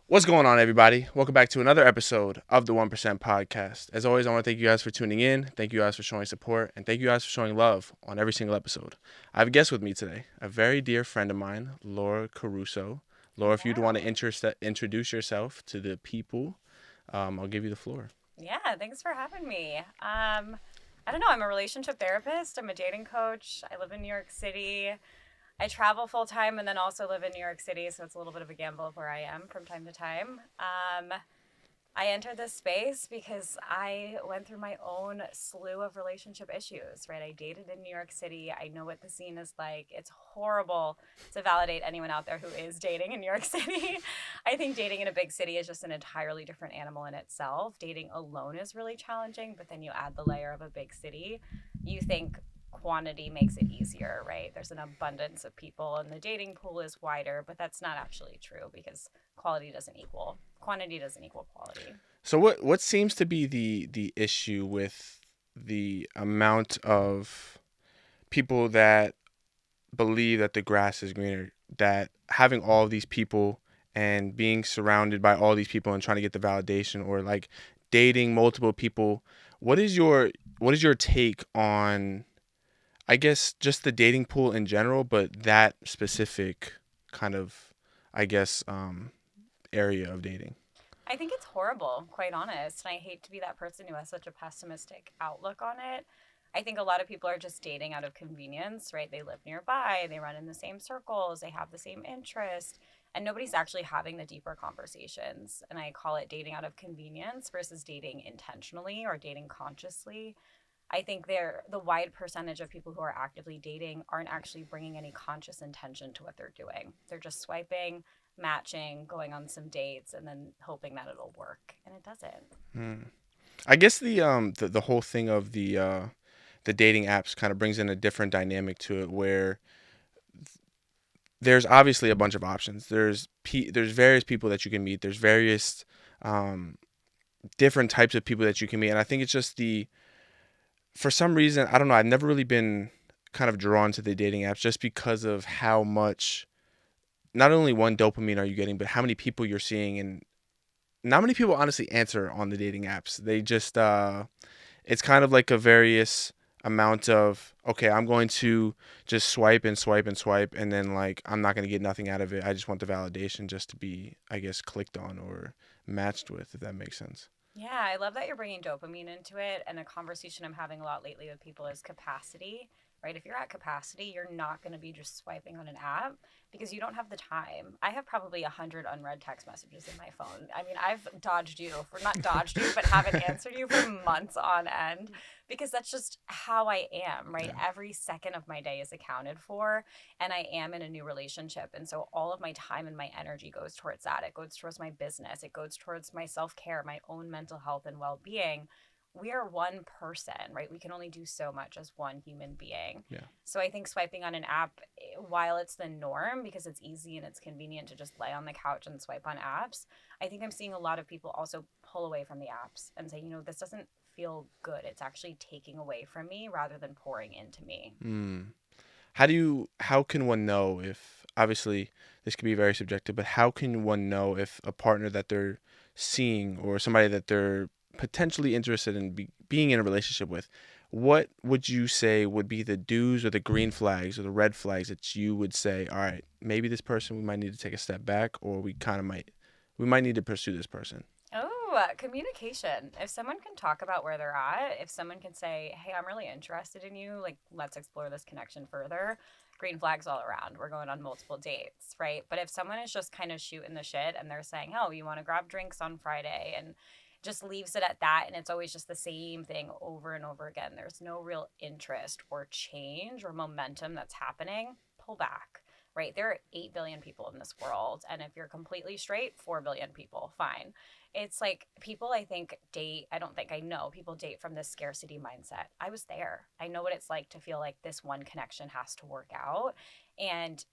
What's going on, everybody? Welcome back to another episode of the 1% Podcast. As always, I want to thank you guys for tuning in. Thank you guys for showing support. And thank you guys for showing love on every single episode. I have a guest with me today, a very dear friend of mine, Laura Caruso. Laura, if you'd want to Hello. introduce yourself to the people, I'll give you the floor. Yeah, thanks for having me. I don't know. I'm a relationship therapist. I'm a dating coach. I live in New York City. I travel full time and then also live in New York City, so it's a little bit of a gamble of where I am from time to time. I entered this space because I went through my own slew of relationship issues, right? I dated in New York City. I know what the scene is like. It's horrible to validate anyone out there who is dating in New York City. I think dating in a big city is just an entirely different animal in itself. Dating alone is really challenging, but then you add the layer of a big city. You think quantity makes it easier, right? There's an abundance of people and the dating pool is wider, but that's not actually true because quantity doesn't equal quality. So, what seems to be the issue with the amount of people that believe that the grass is greener, that having all of these people and being surrounded by all these people and trying to get the validation, or like dating multiple people, what is your take on, I guess, just the dating pool in general, but that specific kind of, I guess, area of dating? I think it's horrible, quite honest. And I hate to be that person who has such a pessimistic outlook on it. I think a lot of people are just dating out of convenience, right? They live nearby, they run in the same circles, they have the same interest, and nobody's actually having the deeper conversations. And I call it dating out of convenience versus dating intentionally or dating consciously. I think the wide percentage of people who are actively dating aren't actually bringing any conscious intention to what they're doing. They're just swiping, matching, going on some dates, and then hoping that it'll work, and it doesn't. Hmm. I guess the whole thing of the dating apps kind of brings in a different dynamic to it, where there's obviously a bunch of options. There's various people that you can meet. There's various um, different types of people that you can meet, and I think it's just the for some reason, I don't know. I've never really been kind of drawn to the dating apps just because of how much, not only one, dopamine are you getting, but how many people you're seeing, and not many people honestly answer on the dating apps. They just it's kind of like a various amount of, okay, I'm going to just swipe and swipe and swipe, and then like I'm not going to get nothing out of it. I just want the validation just to be, I guess, clicked on or matched with, if that makes sense. Yeah, I love that you're bringing dopamine into it. And a conversation I'm having a lot lately with people is capacity, right? If you're at capacity, you're not going to be just swiping on an app because you don't have the time. I have probably 100 unread text messages in my phone. I mean, I've dodged you, for not dodged you, but haven't answered you for months on end because that's just how I am, right? Yeah. Every second of my day is accounted for and I am in a new relationship. And so all of my time and my energy goes towards that. It goes towards my business, it goes towards my self care, my own mental health and well being. We are one person, right? We can only do so much as one human being. Yeah. So I think swiping on an app, while it's the norm because it's easy and it's convenient to just lay on the couch and swipe on apps, I think I'm seeing a lot of people also pull away from the apps and say, this doesn't feel good. It's actually taking away from me rather than pouring into me. Mm. How can one know if, obviously this could be very subjective, but how can one know if a partner that they're seeing or somebody that they're potentially interested in being in a relationship with, what would you say would be the do's or the green flags or the red flags that you would say, all right, maybe this person, we might need to take a step back, or we might need to pursue this person? Oh, communication. If someone can talk about where they're at, if someone can say, hey, I'm really interested in you, like, let's explore this connection further, green flags all around. We're going on multiple dates, right? But if someone is just kind of shooting the shit and they're saying, oh, you want to grab drinks on Friday and just leaves it at that, and it's always just the same thing over and over again, there's no real interest or change or momentum that's happening, pull back. Right? There are 8 billion people in this world. And if you're completely straight, 4 billion people, fine. It's like people, I think, date. I don't think I know. People date from this scarcity mindset. I was there. I know what it's like to feel like this one connection has to work out. And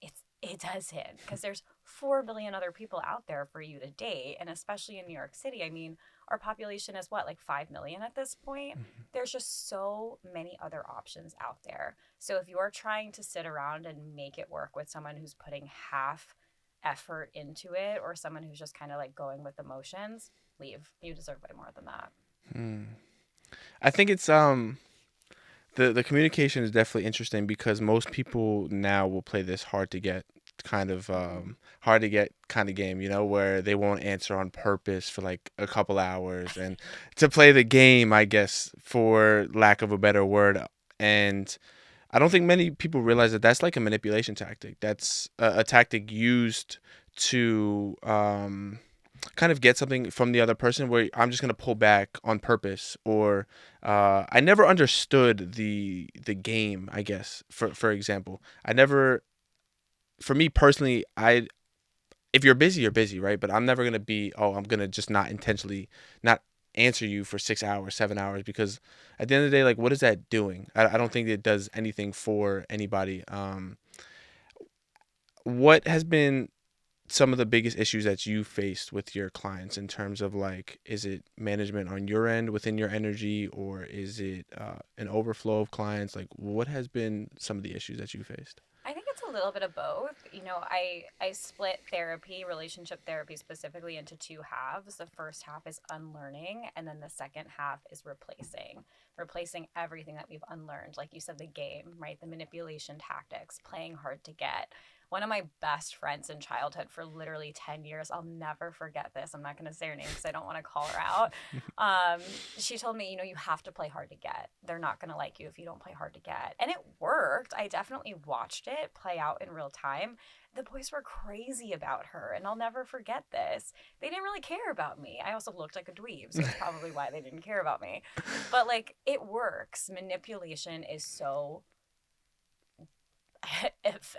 it doesn't because there's 4 billion other people out there for you to date. And especially in New York City, I mean, our population is what, like 5 million at this point? There's just so many other options out there. So if you're trying to sit around and make it work with someone who's putting half effort into it, or someone who's just kind of like going with emotions, leave. You deserve way more than that. Hmm. I think it's the communication is definitely interesting because most people now will play this Mm-hmm. hard to get kind of game, where they won't answer on purpose for like a couple hours and to play the game, I guess, for lack of a better word. And I don't think many people realize that that's like a manipulation tactic. That's a tactic used to kind of get something from the other person where I'm just gonna pull back on purpose, or I never understood the game. I guess for example, I never, for me personally, I if you're busy, you're busy, right? But I'm never gonna be, oh, I'm gonna just not intentionally not answer you for 6 hours, 7 hours, because at the end of the day, like, what is that doing? I don't think it does anything for anybody. What has been some of the biggest issues that you faced with your clients in terms of, like, is it management on your end within your energy, or is it an overflow of clients? Like, what has been some of the issues that you faced? I think it's a little bit of both. I split therapy, relationship therapy specifically, into two halves. The first half is unlearning, and then the second half is replacing everything that we've unlearned. Like you said, the game, right? The manipulation tactics, playing hard to get. One of my best friends in childhood for literally 10 years, I'll never forget this. I'm not going to say her name because I don't want to call her out. um, she told me, you have to play hard to get. They're not going to like you if you don't play hard to get. And it worked. I definitely watched it play out in real time. The boys were crazy about her, and I'll never forget this. They didn't really care about me. I also looked like a dweeb, so it's probably why they didn't care about me. But like, it works. Manipulation is so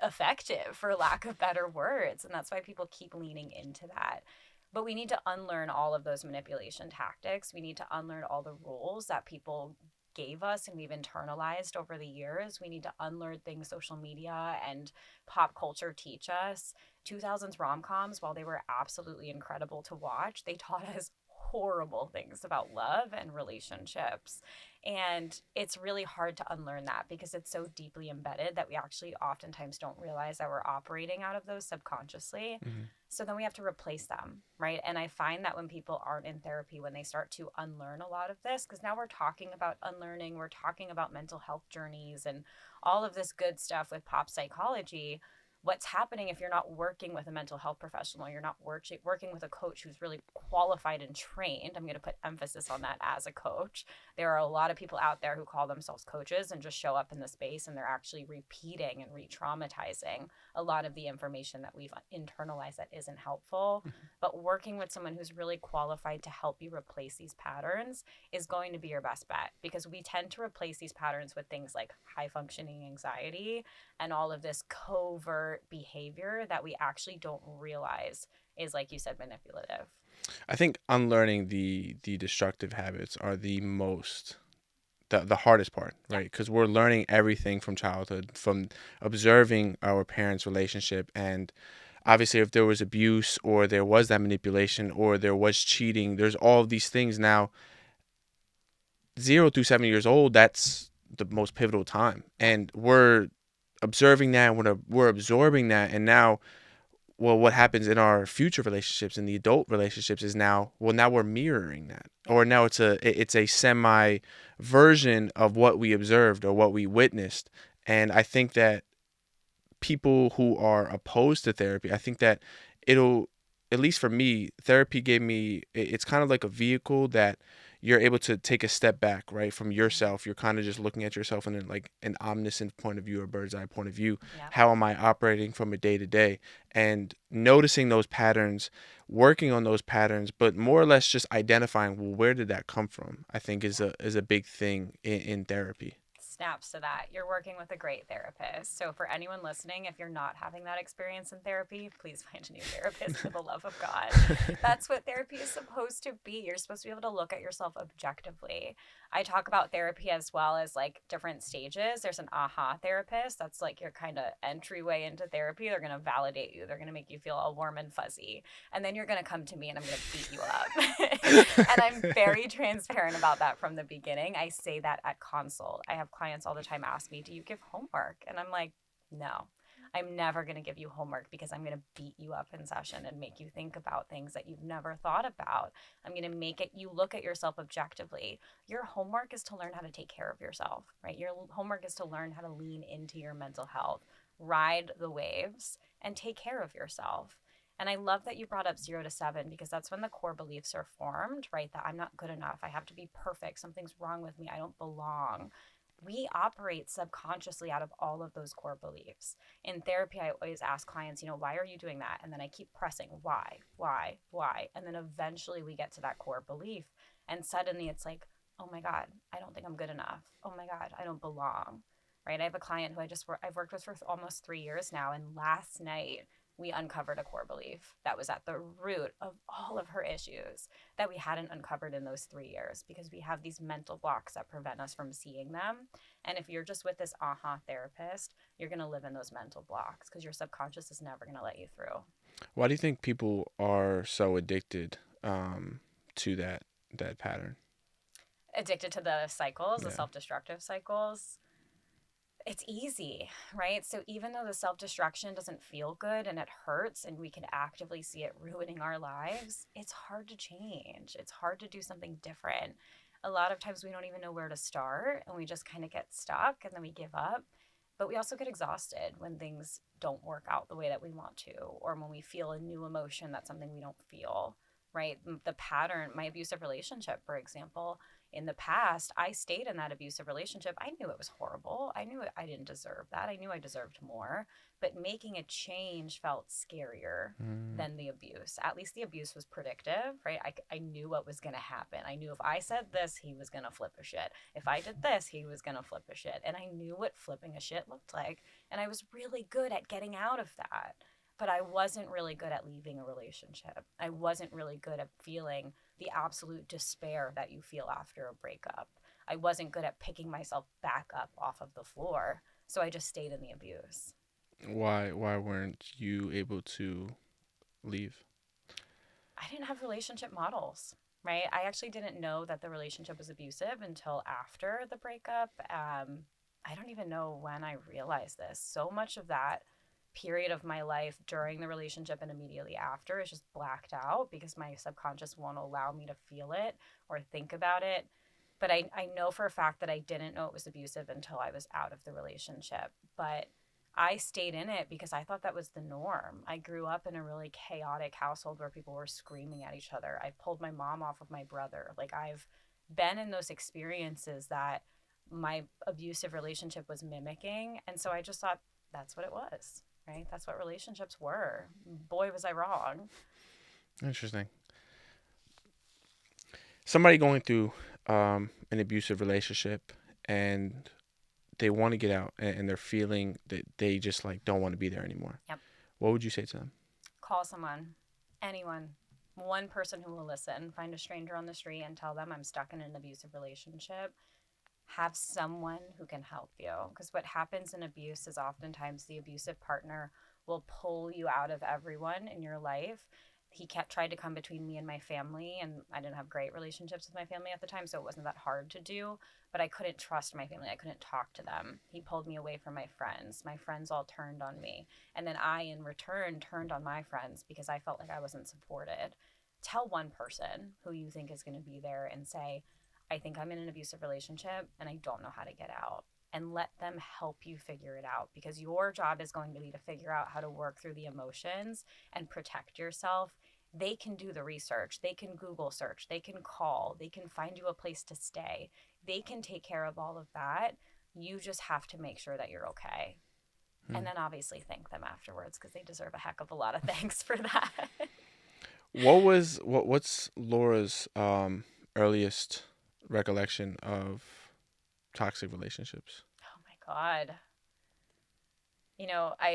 effective, for lack of better words, and that's why people keep leaning into that. But we need to unlearn all of those manipulation tactics. We need to unlearn all the rules that people gave us and we've internalized over the years. We need to unlearn things social media and pop culture teach us. 2000s rom-coms, while they were absolutely incredible to watch, they taught us horrible things about love and relationships. And it's really hard to unlearn that because it's so deeply embedded that we actually oftentimes don't realize that we're operating out of those subconsciously. Hmm. So then we have to replace them, right? And I find that when people aren't in therapy, when they start to unlearn a lot of this, because now we're talking about unlearning, we're talking about mental health journeys and all of this good stuff with pop psychology. What's happening if you're not working with a mental health professional, you're not working with a coach who's really qualified and trained. I'm going to put emphasis on that, as a coach. There are a lot of people out there who call themselves coaches and just show up in the space, and they're actually repeating and re-traumatizing a lot of the information that we've internalized that isn't helpful. But working with someone who's really qualified to help you replace these patterns is going to be your best bet, because we tend to replace these patterns with things like high functioning anxiety and all of this covert behavior that we actually don't realize is, like you said, manipulative. I think unlearning the destructive habits are the hardest part, Yeah. right? Because we're learning everything from childhood, from observing our parents' relationship, and obviously, if there was abuse, or there was that manipulation, or there was cheating, there's all of these things now. 0 through 7 years old, that's the most pivotal time, Yeah. and we're observing that, we're absorbing that, and now, well, what happens in our future relationships, in the adult relationships, is now, well, now we're mirroring that, Yeah. or now it's a semi version of what we observed or what we witnessed. And I think that people who are opposed to therapy, I think that it'll, at least for me, therapy gave me, it's kind of like a vehicle that you're able to take a step back, right, from yourself. You're kind of just looking at yourself in like an omniscient point of view, or bird's eye point of view. Yeah. How am I operating from a day to day, and noticing those patterns, working on those patterns, but more or less just identifying, well, where did that come from? I think is a big thing in therapy. Snaps to that. You're working with a great therapist. So, for anyone listening, if you're not having that experience in therapy, please find a new therapist for the love of God. That's what therapy is supposed to be. You're supposed to be able to look at yourself objectively. I talk about therapy as well as like different stages. There's an aha therapist. That's like your kind of entryway into therapy. They're going to validate you, they're going to make you feel all warm and fuzzy. And then you're going to come to me and I'm going to beat you up. And I'm very transparent about that from the beginning. I say that at consult. I have clients all the time ask me, do you give homework? And I'm like, no. I'm never going to give you homework because I'm going to beat you up in session and make you think about things that you've never thought about. I'm going to make it you look at yourself objectively. Your homework is to learn how to take care of yourself, right? Your homework is to learn how to lean into your mental health, ride the waves, and take care of yourself. And I love that you brought up 0 to 7 because that's when the core beliefs are formed, right? That I'm not good enough. I have to be perfect. Something's wrong with me. I don't belong. We operate subconsciously out of all of those core beliefs. In therapy, I always ask clients, why are you doing that? And then I keep pressing, why, why, why? And then eventually we get to that core belief. And suddenly it's like, oh my God, I don't think I'm good enough. Oh my God, I don't belong. Right? I have a client who I've worked with for almost 3 years now. And last night, we uncovered a core belief that was at the root of all of her issues that we hadn't uncovered in those 3 years because we have these mental blocks that prevent us from seeing them. And if you're just with this therapist, you're going to live in those mental blocks because your subconscious is never going to let you through. Why do you think people are so addicted to that pattern? Addicted to the cycles, the Yeah. self-destructive cycles. It's easy, right? So even though the self-destruction doesn't feel good and it hurts and we can actively see it ruining our lives, it's hard to change. It's hard to do something different. A lot of times we don't even know where to start and we just kind of get stuck and then we give up. But we also get exhausted when things don't work out the way that we want to, or when we feel a new emotion that's something we don't feel, right? The pattern, my abusive relationship, for example, in the past, I stayed in that abusive relationship. I knew it was horrible. I knew I didn't deserve that. I knew I deserved more. But making a change felt scarier Mm. than the abuse. At least the abuse was predictive, right? I knew what was going to happen. I knew if I said this, he was going to flip a shit. If I did this, he was going to flip a shit. And I knew what flipping a shit looked like. And I was really good at getting out of that. But I wasn't really good at leaving a relationship. I wasn't really good at feeling the absolute despair that you feel after a breakup. I wasn't good at picking myself back up off of the floor. So I just stayed in the abuse. Why weren't you able to leave? I didn't have relationship models, right? I actually didn't know that the relationship was abusive until after the breakup. I don't even know when I realized this. So much of that period of my life during the relationship and immediately after is just blacked out because my subconscious won't allow me to feel it or think about it. But I know for a fact that I didn't know it was abusive until I was out of the relationship. But I stayed in it because I thought that was the norm. I grew up in a really chaotic household where people were screaming at each other. I pulled my mom off of my brother. Like I've been in those experiences that my abusive relationship was mimicking. And so I just thought that's what it was, right? That's what relationships were. Boy, was I wrong. Interesting. Somebody going through an abusive relationship and they want to get out and they're feeling that they just like don't want to be there anymore. Yep. What would you say to them? Call someone, anyone, one person who will listen. Find a stranger on the street and tell them I'm stuck in an abusive relationship. Have someone who can help you. Because what happens in abuse is oftentimes the abusive partner will pull you out of everyone in your life. He kept tried to come between me and my family, and I didn't have great relationships with my family at the time, so it wasn't that hard to do. But I couldn't trust my family. I couldn't talk to them. He pulled me away from my friends. My friends all turned on me, and then I, in return, turned on my friends because I felt like I wasn't supported. Tell one person who you think is going to be there and say, I think I'm in an abusive relationship and I don't know how to get out. And let them help you figure it out because your job is going to be to figure out how to work through the emotions and protect yourself. They can do the research, they can Google search, they can call, they can find you a place to stay, they can take care of all of that. You just have to make sure that you're okay. And then obviously thank them afterwards because they deserve a heck of a lot of thanks for that. What's Laura's earliest recollection of toxic relationships? Oh my God.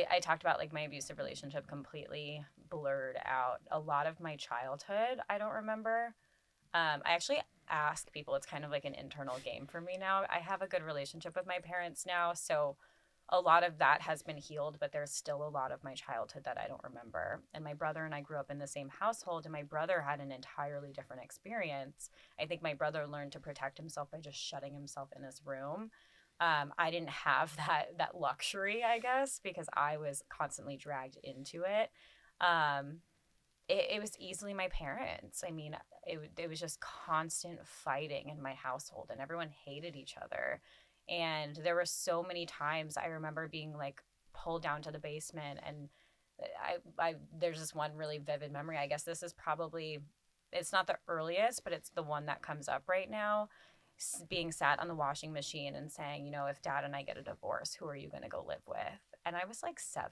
I talked about like my abusive relationship completely blurred out. A lot of my childhood, I don't remember. I actually ask people, it's kind of like an internal game for me now. I have a good relationship with my parents now. So a lot of that has been healed, but there's still a lot of my childhood that I don't remember. And my brother and I grew up in the same household, and my brother had an entirely different experience. I think my brother learned to protect himself by just shutting himself in his room. I didn't have that luxury, I guess, because I was constantly dragged into it. Um, it was easily my parents. I mean, it was just constant fighting in my household, and everyone hated each other. And there were so many times I remember being like pulled down to the basement, and I there's this one really vivid memory. I guess this is probably, it's not the earliest, but it's the one that comes up right now. Being sat on the washing machine and saying, you know, if dad and I get a divorce, who are you going to go live with? And I was like 7.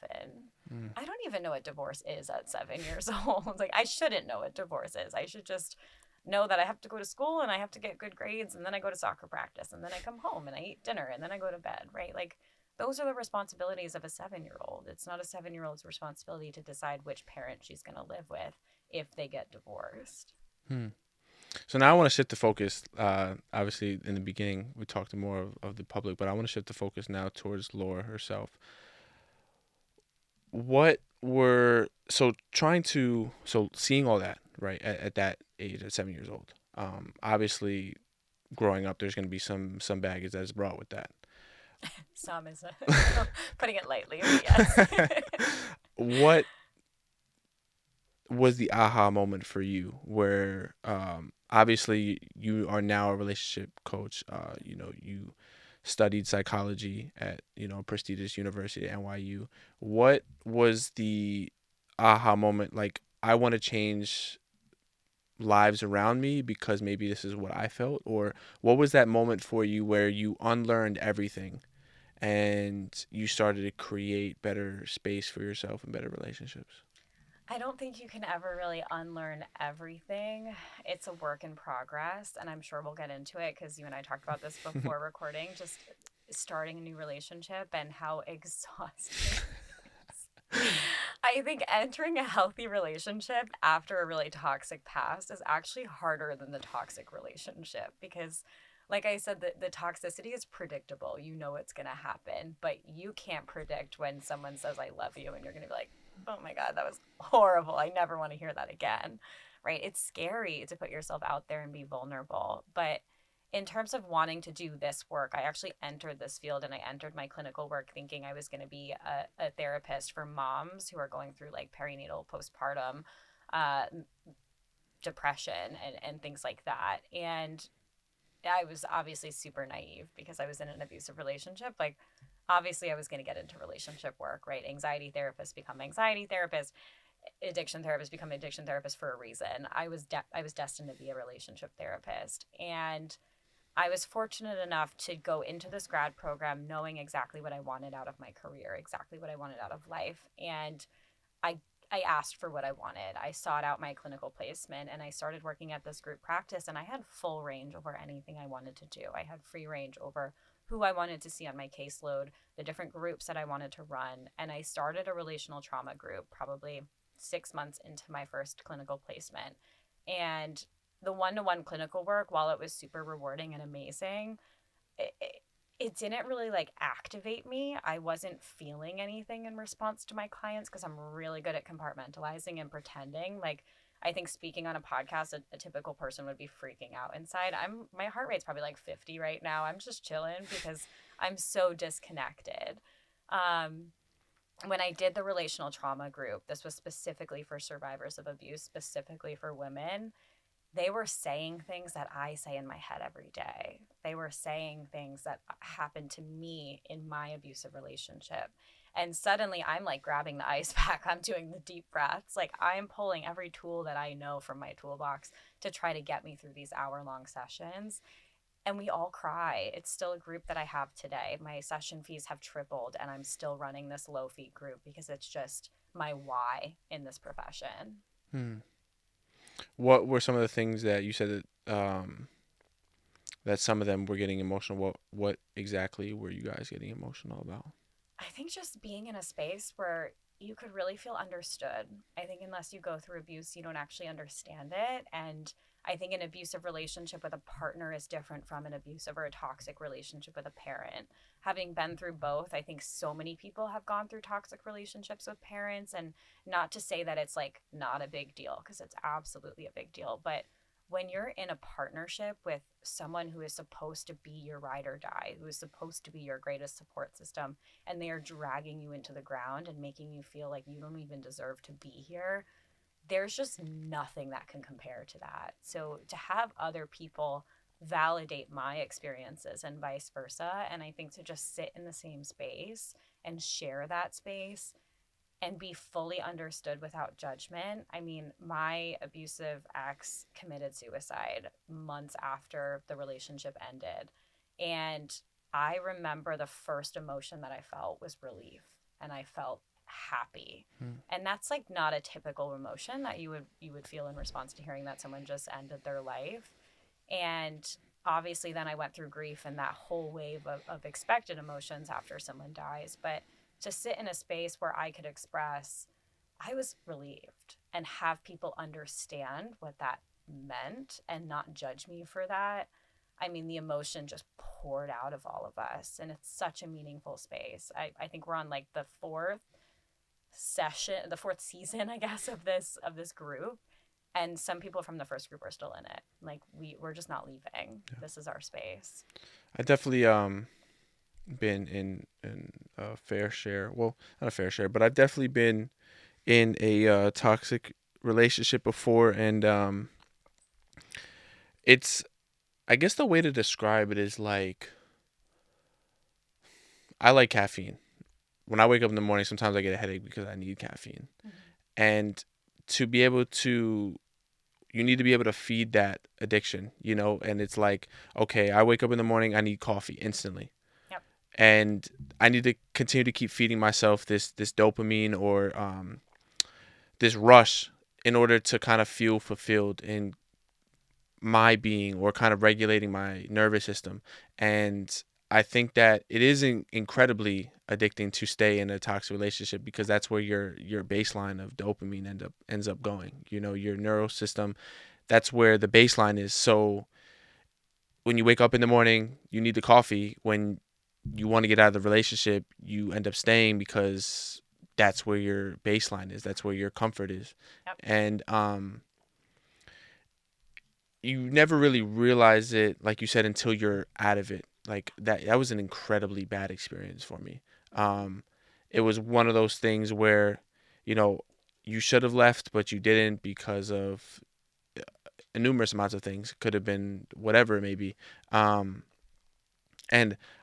Mm. I don't even know what divorce is at 7 years old. Like, I shouldn't know what divorce is. I should just know that I have to go to school and I have to get good grades, and then I go to soccer practice, and then I come home and I eat dinner, and then I go to bed, right? Like, those are the responsibilities of a 7 year old. It's not a 7 year old's responsibility to decide which parent she's going to live with if they get divorced. Hmm. So now I want to shift the focus. Obviously, in the beginning, we talked to more of the public, but I want to shift the focus now towards Laura herself. What were seeing all that, right, at that age, at 7 years old. Obviously, growing up, there's going to be some baggage that is brought with that. Some is putting it lightly, but yes. What was the aha moment for you where obviously you are now a relationship coach, you studied psychology at a prestigious university at NYU. What was the aha moment, like, I want to change lives around me because maybe this is what I felt? Or what was that moment for you where you unlearned everything and you started to create better space for yourself and better relationships? I don't think you can ever really unlearn everything. It's a work in progress, and I'm sure we'll get into it because you and I talked about this before recording, just starting a new relationship and how exhausting it is. I think entering a healthy relationship after a really toxic past is actually harder than the toxic relationship because, like I said, the toxicity is predictable. You know it's going to happen, but you can't predict when someone says, I love you, and you're going to be like, oh my God, that was horrible. I never want to hear that again. Right? It's scary to put yourself out there and be vulnerable. But in terms of wanting to do this work, I actually entered this field and I entered my clinical work thinking I was going to be a therapist for moms who are going through like perinatal, postpartum uh, depression and things like that. And I was obviously super naive because I was in an abusive relationship. Like, obviously, I was going to get into relationship work, right? Anxiety therapists become anxiety therapists, addiction therapists become addiction therapists for a reason. I was destined to be a relationship therapist, and I was fortunate enough to go into this grad program knowing exactly what I wanted out of my career, exactly what I wanted out of life, and I I asked for what I wanted. I sought out my clinical placement and I started working at this group practice, and I had full range over anything I wanted to do. I had free range over who I wanted to see on my caseload, the different groups that I wanted to run, and I started a relational trauma group probably 6 months into my first clinical placement. And the one-to-one clinical work, while it was super rewarding and amazing, it, it didn't really like activate me. I wasn't feeling anything in response to my clients because I'm really good at compartmentalizing and pretending. Like, I think speaking on a podcast, a typical person would be freaking out inside. My heart rate's probably like 50 right now. I'm just chilling because I'm so disconnected. Um, when I did the relational trauma group, this was specifically for survivors of abuse, specifically for women. They were saying things that I say in my head every day. They were saying things that happened to me in my abusive relationship. And suddenly I'm like grabbing the ice pack. I'm doing the deep breaths. Like, I'm pulling every tool that I know from my toolbox to try to get me through these hour-long sessions. And we all cry. It's still a group that I have today. My session fees have tripled, and I'm still running this low fee group because it's just my why in this profession. Hmm. What were some of the things that you said that some of them were getting emotional? What exactly were you guys getting emotional about? I think just being in a space where you could really feel understood. I think unless you go through abuse, you don't actually understand it. And I think an abusive relationship with a partner is different from an abusive or a toxic relationship with a parent. Having been through both, I think so many people have gone through toxic relationships with parents. And not to say that it's like not a big deal, because it's absolutely a big deal. But when you're in a partnership with someone who is supposed to be your ride or die, who is supposed to be your greatest support system, and they are dragging you into the ground and making you feel like you don't even deserve to be here, there's just nothing that can compare to that. So to have other people validate my experiences and vice versa, and I think to just sit in the same space and share that space and be fully understood without judgment. I mean, my abusive ex committed suicide months after the relationship ended. And I remember the first emotion that I felt was relief, and I felt happy. Hmm. And that's like not a typical emotion that you would feel in response to hearing that someone just ended their life. And obviously then I went through grief and that whole wave of expected emotions after someone dies. But to sit in a space where I could express, I was relieved, and have people understand what that meant and not judge me for that. I mean, the emotion just poured out of all of us, and it's such a meaningful space. I think we're on like the fourth season, I guess, of this group. And some people from the first group are still in it. Like we're just not leaving. Yeah. This is our space. I definitely been in a fair share. Well, not a fair share, but I've definitely been in a toxic relationship before, and it's, I guess the way to describe it is like, I like caffeine. When I wake up in the morning, sometimes I get a headache because I need caffeine. Mm-hmm. And to be able to, you need to be able to feed that addiction, and it's like, okay, I wake up in the morning, I need coffee instantly. Yep. And I need to continue to keep feeding myself this dopamine, or this rush, in order to kind of feel fulfilled in my being, or kind of regulating my nervous system. And I think that it is incredibly addicting to stay in a toxic relationship, because that's where your baseline of dopamine ends up going. Your neural system, that's where the baseline is. So when you wake up in the morning, you need the coffee. When you want to get out of the relationship, you end up staying, because that's where your baseline is. That's where your comfort is. Yep. And you never really realize it, like you said, until you're out of it. Like that was an incredibly bad experience for me. It was one of those things where, you know, you should have left, but you didn't, because of numerous amounts of things. Could have been whatever it may be. And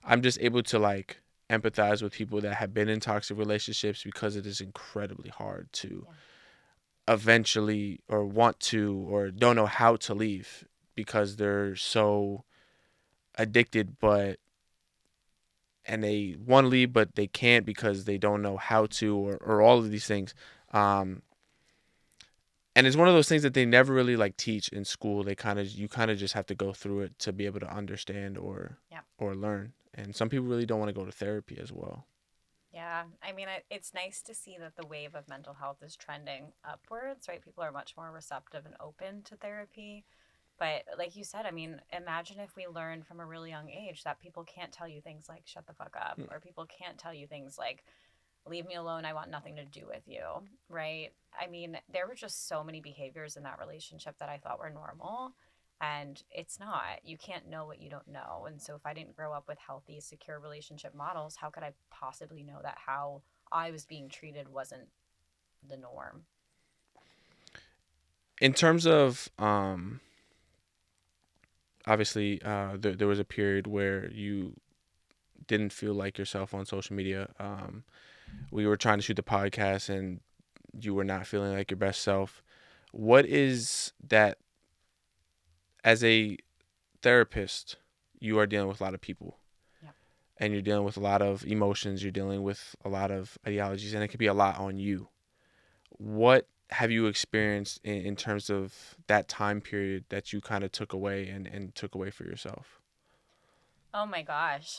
I'm just able to like empathize with people that have been in toxic relationships, because it is incredibly hard to eventually, or want to, or don't know how to leave, because they're so addicted, and they want to leave, but they can't, because they don't know how to, or all of these things. um and it's one of those things that they never really like teach in school. You kind of just have to go through it to be able to understand, Yep. or learn. And some people really don't want to go to therapy as well. Yeah, I mean, it's nice to see that the wave of mental health is trending upwards, right? People are much more receptive and open to therapy. But like you said, I mean, imagine if we learned from a really young age that people can't tell you things like shut the fuck up, or people can't tell you things like leave me alone, I want nothing to do with you, right? I mean, there were just so many behaviors in that relationship that I thought were normal, and it's not. You can't know what you don't know. And so if I didn't grow up with healthy, secure relationship models, how could I possibly know that how I was being treated wasn't the norm? In terms of, obviously, there was a period where you didn't feel like yourself on social media. We were trying to shoot the podcast, and you were not feeling like your best self. What is that, as a therapist, you are dealing with a lot of people, Yep. and you're dealing with a lot of emotions, you're dealing with a lot of ideologies, and it could be a lot on you. What have you experienced in terms of that time period that you kind of took away, and took away for yourself? Oh my gosh.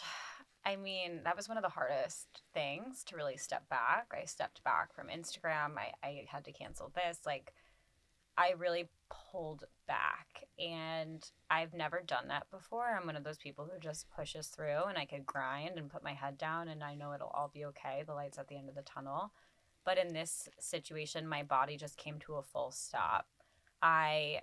I mean, that was one of the hardest things to really step back. I stepped back from Instagram. I had to cancel this. Like, I really pulled back, and I've never done that before. I'm one of those people who just pushes through, and I could grind and put my head down, and I know it'll all be okay. The light's at the end of the tunnel. But in this situation, my body just came to a full stop. I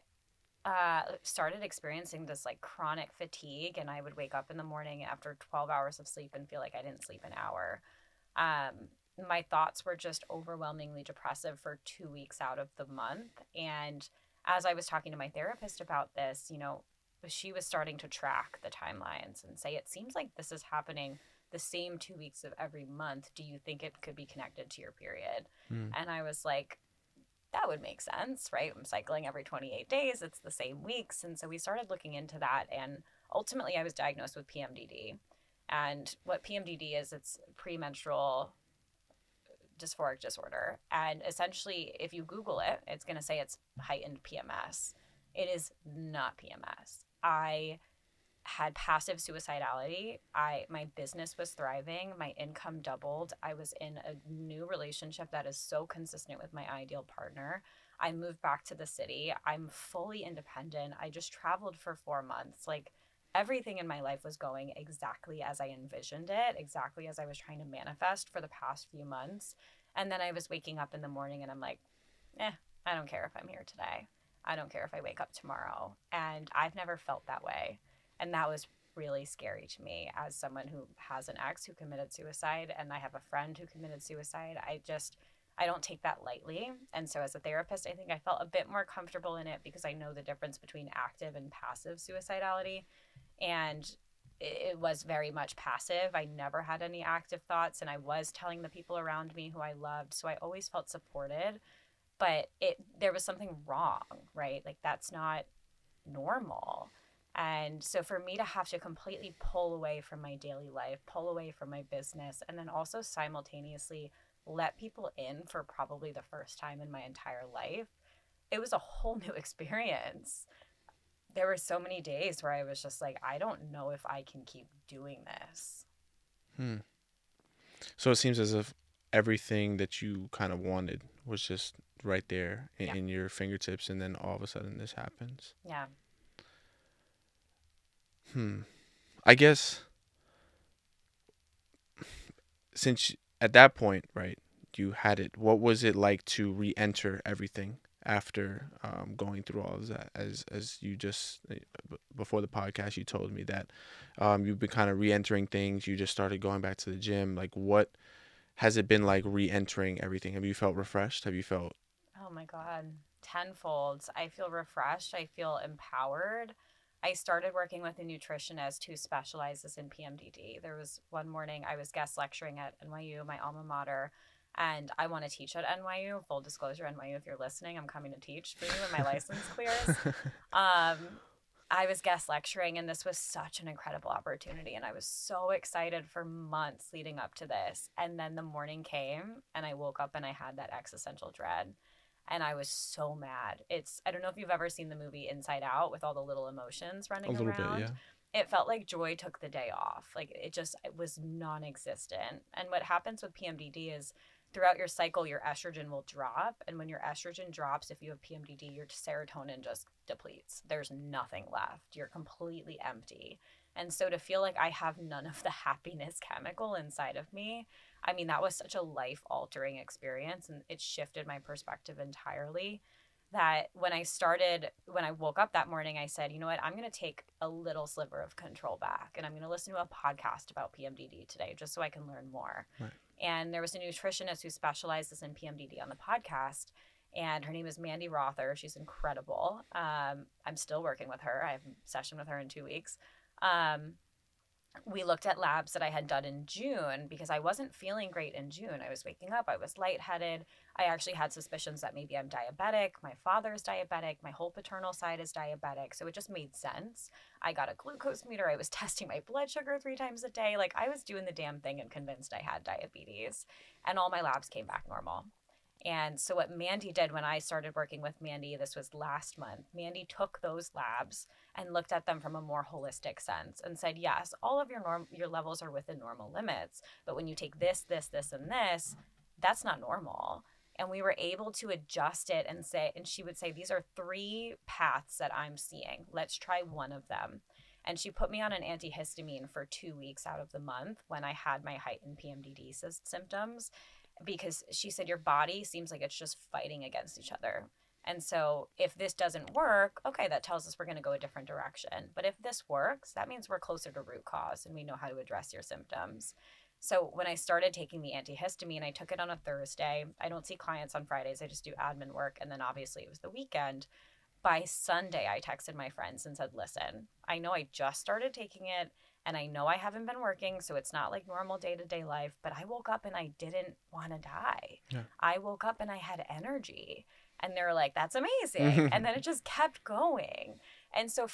started experiencing this like chronic fatigue, and I would wake up in the morning after 12 hours of sleep and feel like I didn't sleep an hour. Um, my thoughts were just overwhelmingly depressive for 2 weeks out of the month. And as I was talking to my therapist about this, she was starting to track the timelines and say, it seems like this is happening the same 2 weeks of every month. Do you think it could be connected to your period? Mm. And I was like, that would make sense, right? I'm cycling every 28 days. It's the same weeks. And so we started looking into that. And ultimately, I was diagnosed with PMDD. And what PMDD is, it's premenstrual dysphoric disorder. And essentially, if you Google it, it's going to say it's heightened PMS. It is not PMS. I had passive suicidality. My business was thriving. My income doubled. I was in a new relationship that is so consistent with my ideal partner. I moved back to the city. I'm fully independent. I just traveled for 4 months. Like everything in my life was going exactly as I envisioned it, exactly as I was trying to manifest for the past few months. And then I was waking up in the morning and I'm like, I don't care if I'm here today. I don't care if I wake up tomorrow. And I've never felt that way. And that was really scary to me as someone who has an ex who committed suicide, and I have a friend who committed suicide. I don't take that lightly. And so as a therapist, I think I felt a bit more comfortable in it because I know the difference between active and passive suicidality. And it was very much passive. I never had any active thoughts, and I was telling the people around me who I loved. So I always felt supported, but there was something wrong, right? Like that's not normal. And so for me to have to completely pull away from my daily life, pull away from my business, and then also simultaneously let people in for probably the first time in my entire life, it was a whole new experience. There were so many days where I was just like, I don't know if I can keep doing this. Hmm. So it seems as if everything that you kind of wanted was just right there Yeah. in your fingertips, and then all of a sudden this happens. Yeah. Hmm. I guess since at that point, right, you had it. What was it like to re-enter everything after going through all of that? As you just before the podcast, you told me that you've been kind of re-entering things. You just started going back to the gym. Like, what has it been like re-entering everything? Have you felt refreshed? Have you felt? Oh my God, tenfold. I feel refreshed. I feel empowered. I started working with a nutritionist who specializes in PMDD. There was one morning I was guest lecturing at NYU, my alma mater, and I want to teach at NYU. Full disclosure, NYU, if you're listening, I'm coming to teach for you when my license clears. Um, I was guest lecturing, and this was such an incredible opportunity. And I was so excited for months leading up to this. And then the morning came, and I woke up and I had that existential dread. And I was so mad. I don't know if you've ever seen the movie Inside Out with all the little emotions A running little bit, around. yeah. It felt like joy took the day off. Like it was non existent. And what happens with PMDD is throughout your cycle, your estrogen will drop. And when your estrogen drops, if you have PMDD, your serotonin just depletes. There's nothing left. You're completely empty. And so to feel like I have none of the happiness chemical inside of me, I mean, that was such a life altering experience, and it shifted my perspective entirely. That when I woke up that morning, I said, you know what, I'm going to take a little sliver of control back, and I'm going to listen to a podcast about PMDD today just so I can learn more. Right. And there was a nutritionist who specializes in PMDD on the podcast, and her name is Mandy Rother. She's incredible. I'm still working with her. I have a session with her in 2 weeks. Um, we looked at labs that I had done in June because I wasn't feeling great in June. I was waking up, I was lightheaded. I actually had suspicions that maybe I'm diabetic. My father's diabetic. My whole paternal side is diabetic. So it just made sense. I got a glucose meter. I was testing my blood sugar 3 times a day. Like I was doing the damn thing and convinced I had diabetes. And all my labs came back normal. And so, what Mandy did when I started working with Mandy, this was last month, Mandy took those labs and looked at them from a more holistic sense and said, yes, all of your levels are within normal limits. But when you take this, and this, that's not normal. And we were able to adjust it and she would say, these are 3 paths that I'm seeing. Let's try one of them. And she put me on an antihistamine for 2 weeks out of the month when I had my heightened PMDD symptoms, because she said your body seems like it's just fighting against each other. And so if this doesn't work, okay, that tells us we're going to go a different direction. But if this works, that means we're closer to root cause and we know how to address your symptoms. So when I started taking the antihistamine, I took it on a Thursday. I don't see clients on Fridays. I just do admin work. And then obviously it was the weekend. By Sunday, I texted my friends and said, listen, I know I just started taking it and I know I haven't been working, so it's not like normal day to day life, but I woke up and I didn't want to die. Yeah. I woke up and I had energy. And they were like, that's amazing. And then it just kept going. And so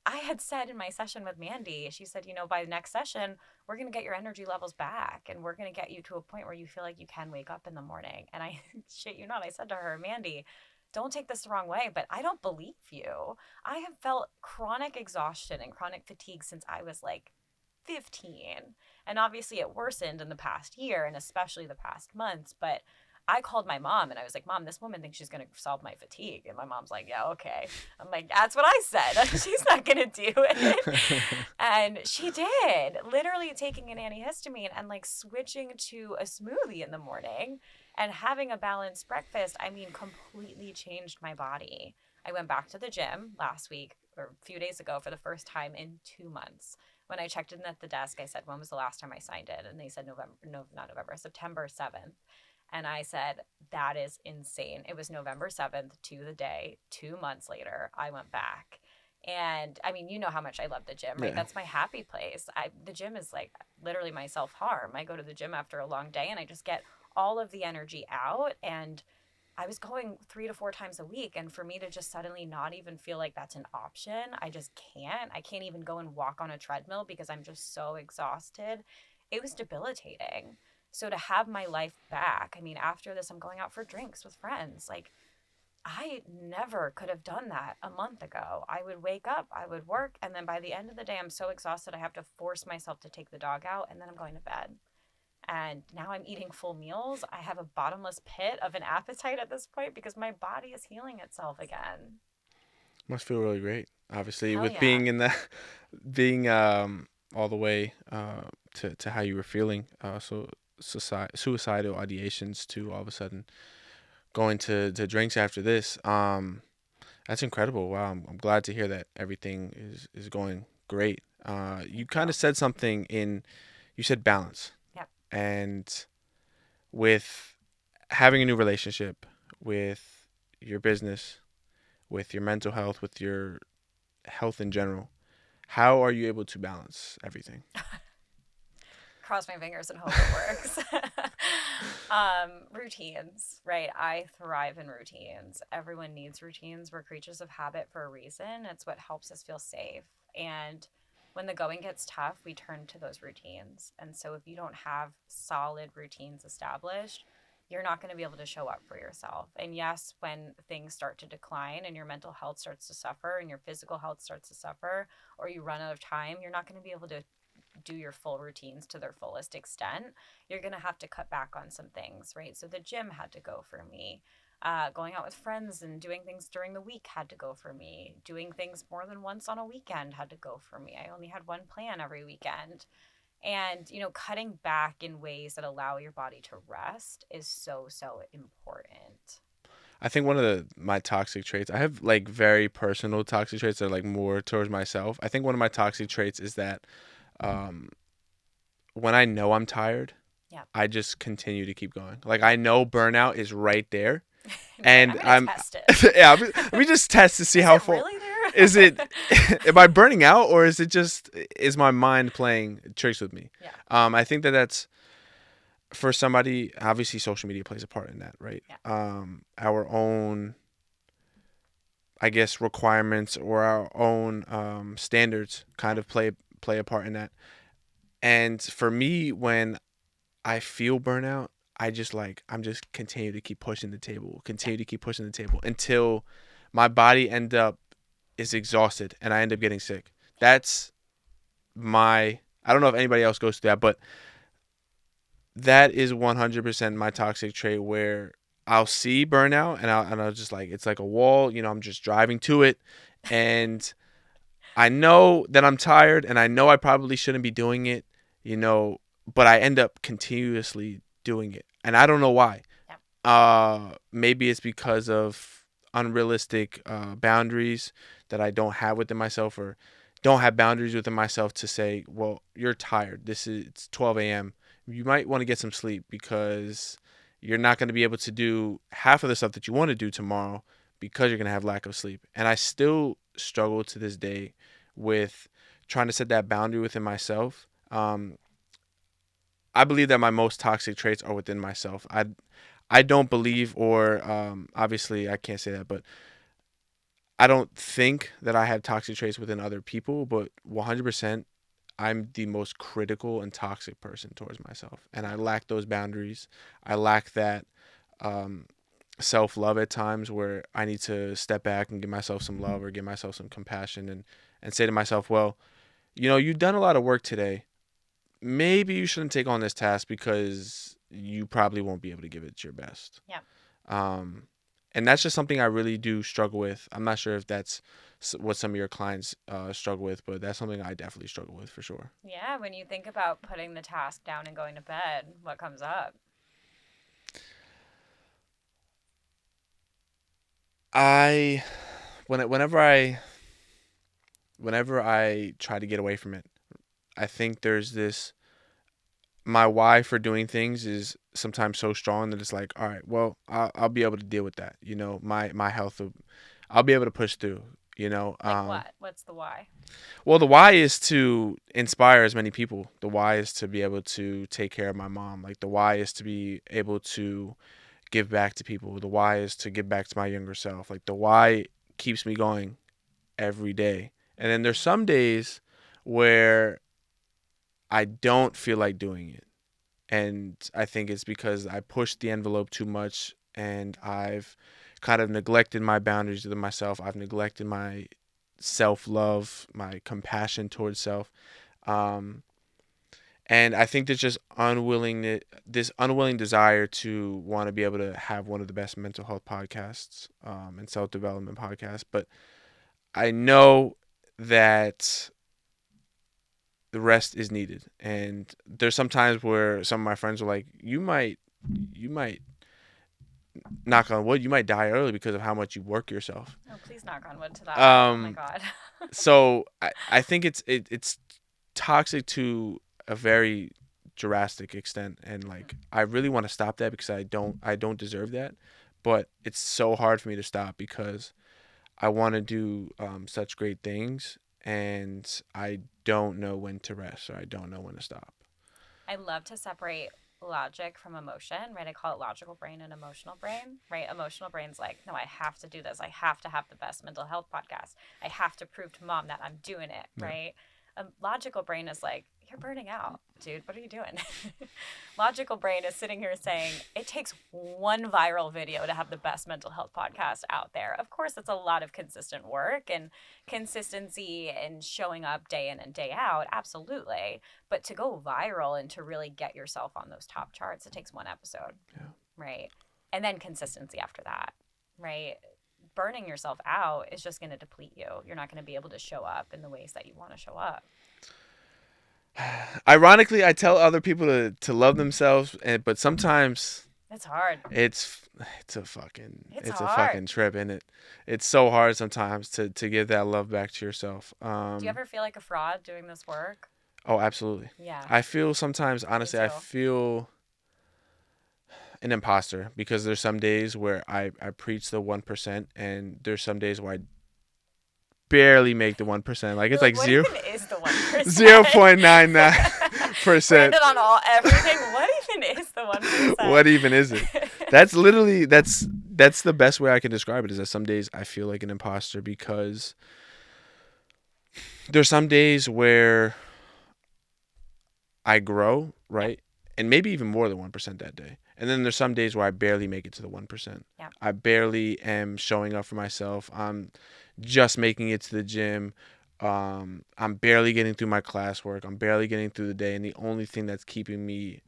I had said in my session with Mandy, she said, by the next session, we're going to get your energy levels back and we're going to get you to a point where you feel like you can wake up in the morning. And I, shit you not, I said to her, Mandy, don't take this the wrong way, but I don't believe you. I have felt chronic exhaustion and chronic fatigue since I was like 15. And obviously it worsened in the past year and especially the past months. But I called my mom and I was like, Mom, this woman thinks she's going to solve my fatigue. And my mom's like, yeah, okay. I'm like, that's what I said. She's not going to do it. And she did, literally taking an antihistamine and like switching to a smoothie in the morning and having a balanced breakfast. I mean, completely changed my body. I went back to the gym last week or a few days ago for the first time in 2 months. When I checked in at the desk, I said, when was the last time I signed it? And they said September 7th. And I said, that is insane. It was November 7th to the day. 2 months later, I went back. And I mean, you know how much I love the gym, right? Yeah. That's my happy place. The gym is like literally my self-harm. I go to the gym after a long day and I just get all of the energy out. And I was going 3 to 4 times a week. And for me to just suddenly not even feel like that's an option, I just can't. I can't even go and walk on a treadmill because I'm just so exhausted. It was debilitating. So to have my life back, I mean, after this, I'm going out for drinks with friends. Like, I never could have done that a month ago. I would wake up, I would work, and then by the end of the day, I'm so exhausted, I have to force myself to take the dog out, and then I'm going to bed. And now I'm eating full meals. I have a bottomless pit of an appetite at this point because my body is healing itself again. Must feel really great. Obviously, Hell with yeah. being in the, being all the way to how you were feeling. So suicidal ideations to all of a sudden going to drinks after this. That's incredible. Wow, I'm glad to hear that everything is going great. You kind of said something you said balance. Yep. And with having a new relationship, with your business, with your mental health, with your health in general, how are you able to balance everything? Cross my fingers and hope it works. Routines, right? I thrive in routines. Everyone needs routines. We're creatures of habit for a reason. It's what helps us feel safe. And when the going gets tough, we turn to those routines. And so if you don't have solid routines established, you're not going to be able to show up for yourself. And yes, when things start to decline and your mental health starts to suffer and your physical health starts to suffer, or you run out of time, you're not going to be able to do your full routines to their fullest extent. You're going to have to cut back on some things, right? So the gym had to go for me. Going out with friends and doing things during the week had to go for me. Doing things more than once on a weekend had to go for me. I only had one plan every weekend. And, cutting back in ways that allow your body to rest is so, so important. I think one of my toxic traits, I have like very personal toxic traits that are like more towards myself. I think one of my toxic traits is that um, when I know I'm tired, Yeah. I just continue to keep going. Like I know burnout is right there, And and I'm going to test it. yeah. Let me just test to see Is how it full. really there? Is it? Am I burning out, or is my mind playing tricks with me? Yeah. I think that's for somebody. Obviously, social media plays a part in that, right? Yeah. Our own, I guess, requirements or our own standards kind of play a part in that. And for me, when I feel burnout, I'm just continue to keep pushing the table, until my body is exhausted and I end up getting sick. That's I don't know if anybody else goes through that, but that is 100% my toxic trait where I'll see burnout and I'll just like, it's like a wall, I'm just driving to it and I know that I'm tired and I know I probably shouldn't be doing it, but I end up continuously doing it. And I don't know why. Yeah. Maybe it's because of unrealistic boundaries that I don't have within myself, or don't have boundaries within myself to say, well, you're tired. It's 12 a.m. You might want to get some sleep because you're not going to be able to do half of the stuff that you want to do tomorrow because you're going to have lack of sleep. And I still struggle to this day with trying to set that boundary within myself. I believe that my most toxic traits are within myself. I don't believe, or obviously I can't say that, but I don't think that I have toxic traits within other people, but 100% I'm the most critical and toxic person towards myself. And I lack those boundaries. I lack that um, self love at times where I need to step back and give myself some love or give myself some compassion, and say to myself, well, you've done a lot of work today. Maybe you shouldn't take on this task because you probably won't be able to give it your best. Yeah. Um, and that's just something I really do struggle with. I'm not sure if that's what some of your clients struggle with, but that's something I definitely struggle with for sure. Yeah, when you think about putting the task down and going to bed, what comes up? I whenever I try to get away from it, I think there's this, my why for doing things is sometimes so strong that it's like, all right, well, I'll be able to deal with that. My health, I'll be able to push through. Like what? What's the why? Well, the why is to inspire as many people. The why is to be able to take care of my mom. Like, the why is to be able to give back to people. The why is to give back to my younger self. Like, the why keeps me going every day. And then there's some days where I don't feel like doing it. And I think it's because I pushed the envelope too much, and I've kind of neglected my boundaries to myself. I've neglected my self-love, my compassion towards self. Um, and I think there's just this unwilling desire to want to be able to have one of the best mental health podcasts and self-development podcasts. But I know that the rest is needed. And there's some times where some of my friends are like, you might, knock on wood, you might die early because of how much you work yourself. Oh, please knock on wood to that. Oh my God. So I think it's toxic to a very drastic extent, and like, I really want to stop that because I don't deserve that, but it's so hard for me to stop because I want to do such great things, and I don't know when to rest, or I don't know when to stop. I love to separate logic from emotion, right? I call it logical brain and emotional brain, right? Emotional brain's like, no, I have to do this. I have to have the best mental health podcast. I have to prove to mom that I'm doing it, Yeah. right? A logical brain is like, you're burning out, dude. What are you doing? Logical brain is sitting here saying, it takes one viral video to have the best mental health podcast out there. Of course, it's a lot of consistent work and consistency and showing up day in and day out. Absolutely. But to go viral and to really get yourself on those top charts, it takes one episode. Yeah. Right. And then consistency after that. Right. Burning yourself out is just going to deplete you. You're not going to be able to show up in the ways that you want to show up. Ironically, I tell other people to love themselves, but sometimes it's hard. It's a fucking trip, isn't it? It's so hard sometimes to give that love back to yourself. Do you ever feel like a fraud doing this work? Oh, absolutely. Yeah. I feel sometimes, honestly, I feel an imposter because there's some days where I preach the 1%, and there's some days where I barely make the 1%. Like, it's like what zero. Even is the 1%? 0.99%. On everything. What even is the 1%? What even is it? That's literally that's the best way I can describe it. Is that some days I feel like an imposter because there's some days where I grow, right? And maybe even more than 1% that day. And then there's some days where I barely make it to the 1%. Yeah. I barely am showing up for myself. I'm just making it to the gym. I'm barely getting through my classwork. I'm barely getting through the day. And the only thing that's keeping me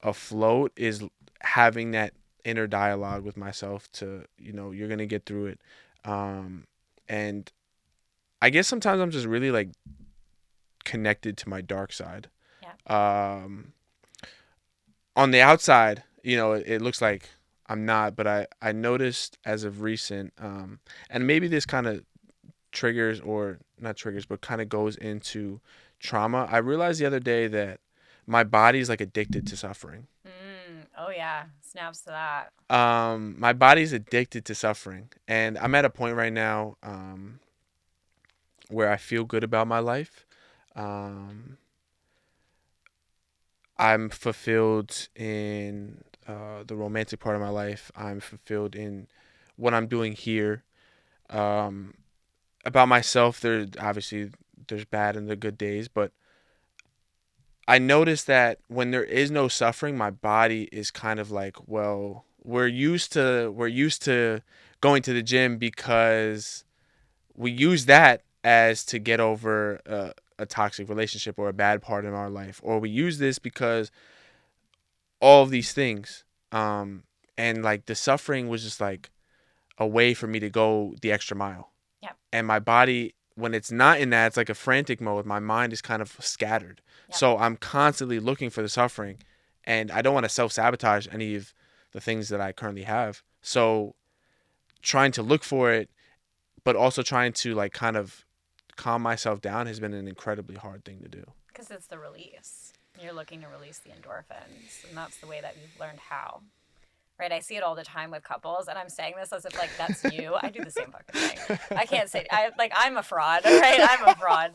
afloat is having that inner dialogue with myself to, you're going to get through it. And I guess sometimes I'm just really like connected to my dark side. Yeah. On the outside, it looks like I'm not, but I noticed as of recent, and maybe this kind of triggers or not triggers, but kind of goes into trauma. I realized the other day that my body's like addicted to suffering. Oh yeah, snaps to that. My body's addicted to suffering, and I'm at a point right now where I feel good about my life. Um, I'm fulfilled in the romantic part of my life. I'm fulfilled in what I'm doing here. Um, about myself, there obviously there's bad and the good days, but I noticed that when there is no suffering, my body is kind of like, well, we're used to going to the gym because we use that as to get over a toxic relationship or a bad part in our life, or we use this because all of these things, um, and like the suffering was just like a way for me to go the extra mile. Yep. And my body, when it's not in that, it's like a frantic mode. My mind is kind of scattered. Yep. So I'm constantly looking for the suffering, and I don't want to self-sabotage any of the things that I currently have. So trying to look for it, but also trying to like kind of calm myself down has been an incredibly hard thing to do. Because it's the release. You're looking to release the endorphins, and that's the way that you've learned how. Right? I see it all the time with couples, and I'm saying this as if like that's you. I do the same fucking thing. I can't say I'm a fraud, right? I'm a fraud.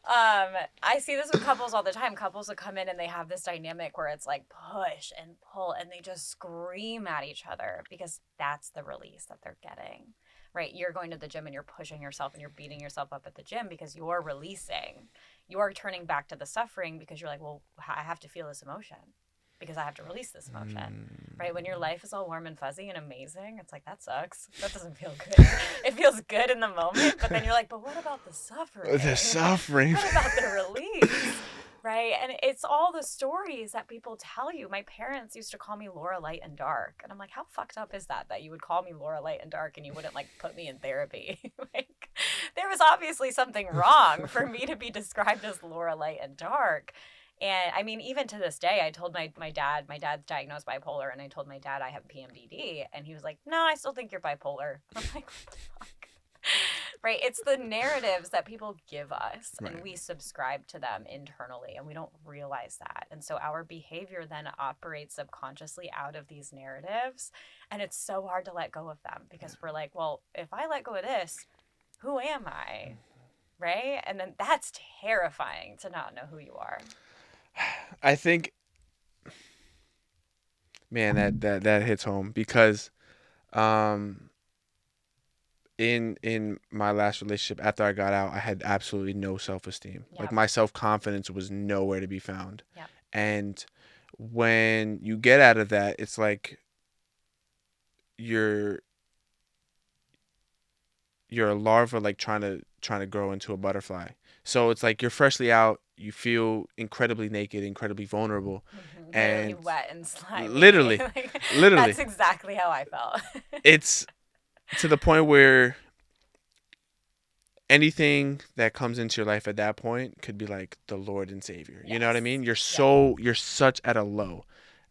I see this with couples all the time. Couples that come in and they have this dynamic where it's like push and pull, and they just scream at each other because that's the release that they're getting. Right? You're going to the gym and you're pushing yourself and you're beating yourself up at the gym because you're releasing. You're turning back to the suffering because you're like, well, I have to feel this emotion because I have to release this emotion, right? When your life is all warm and fuzzy and amazing, it's like, that sucks. That doesn't feel good. It feels good in the moment, but then you're like, but what about the suffering? The suffering. What about the release? Right? And it's all the stories that people tell you. My parents used to call me Laura Light and Dark. And I'm like, how fucked up is that you would call me Laura Light and Dark and you wouldn't like put me in therapy? Like, there was obviously something wrong for me to be described as Laura Light and Dark. And I mean, even to this day, I told my dad's diagnosed bipolar, and I told my dad I have PMDD, and he was like, no, I still think you're bipolar. I'm like, what the fuck? Right? It's the narratives that people give us, Right. and we subscribe to them internally, and we don't realize that. And so our behavior then operates subconsciously out of these narratives, and it's so hard to let go of them because we're like, well, if I let go of this, who am I? Right? And then that's terrifying to not know who you are. I think, man, that hits home because, um, in my last relationship after I got out, I had absolutely no self-esteem. Yep. Like my self-confidence was nowhere to be found. Yep. And when you get out of that, it's like you're a larva like trying to grow into a butterfly. So it's like you're freshly out, you feel incredibly naked, incredibly vulnerable. Mm-hmm. And literally wet and slimy. Literally. Literally. That's exactly how I felt. It's to the point where anything that comes into your life at that point could be like the Lord and Savior. You know what I mean? You're such at a low.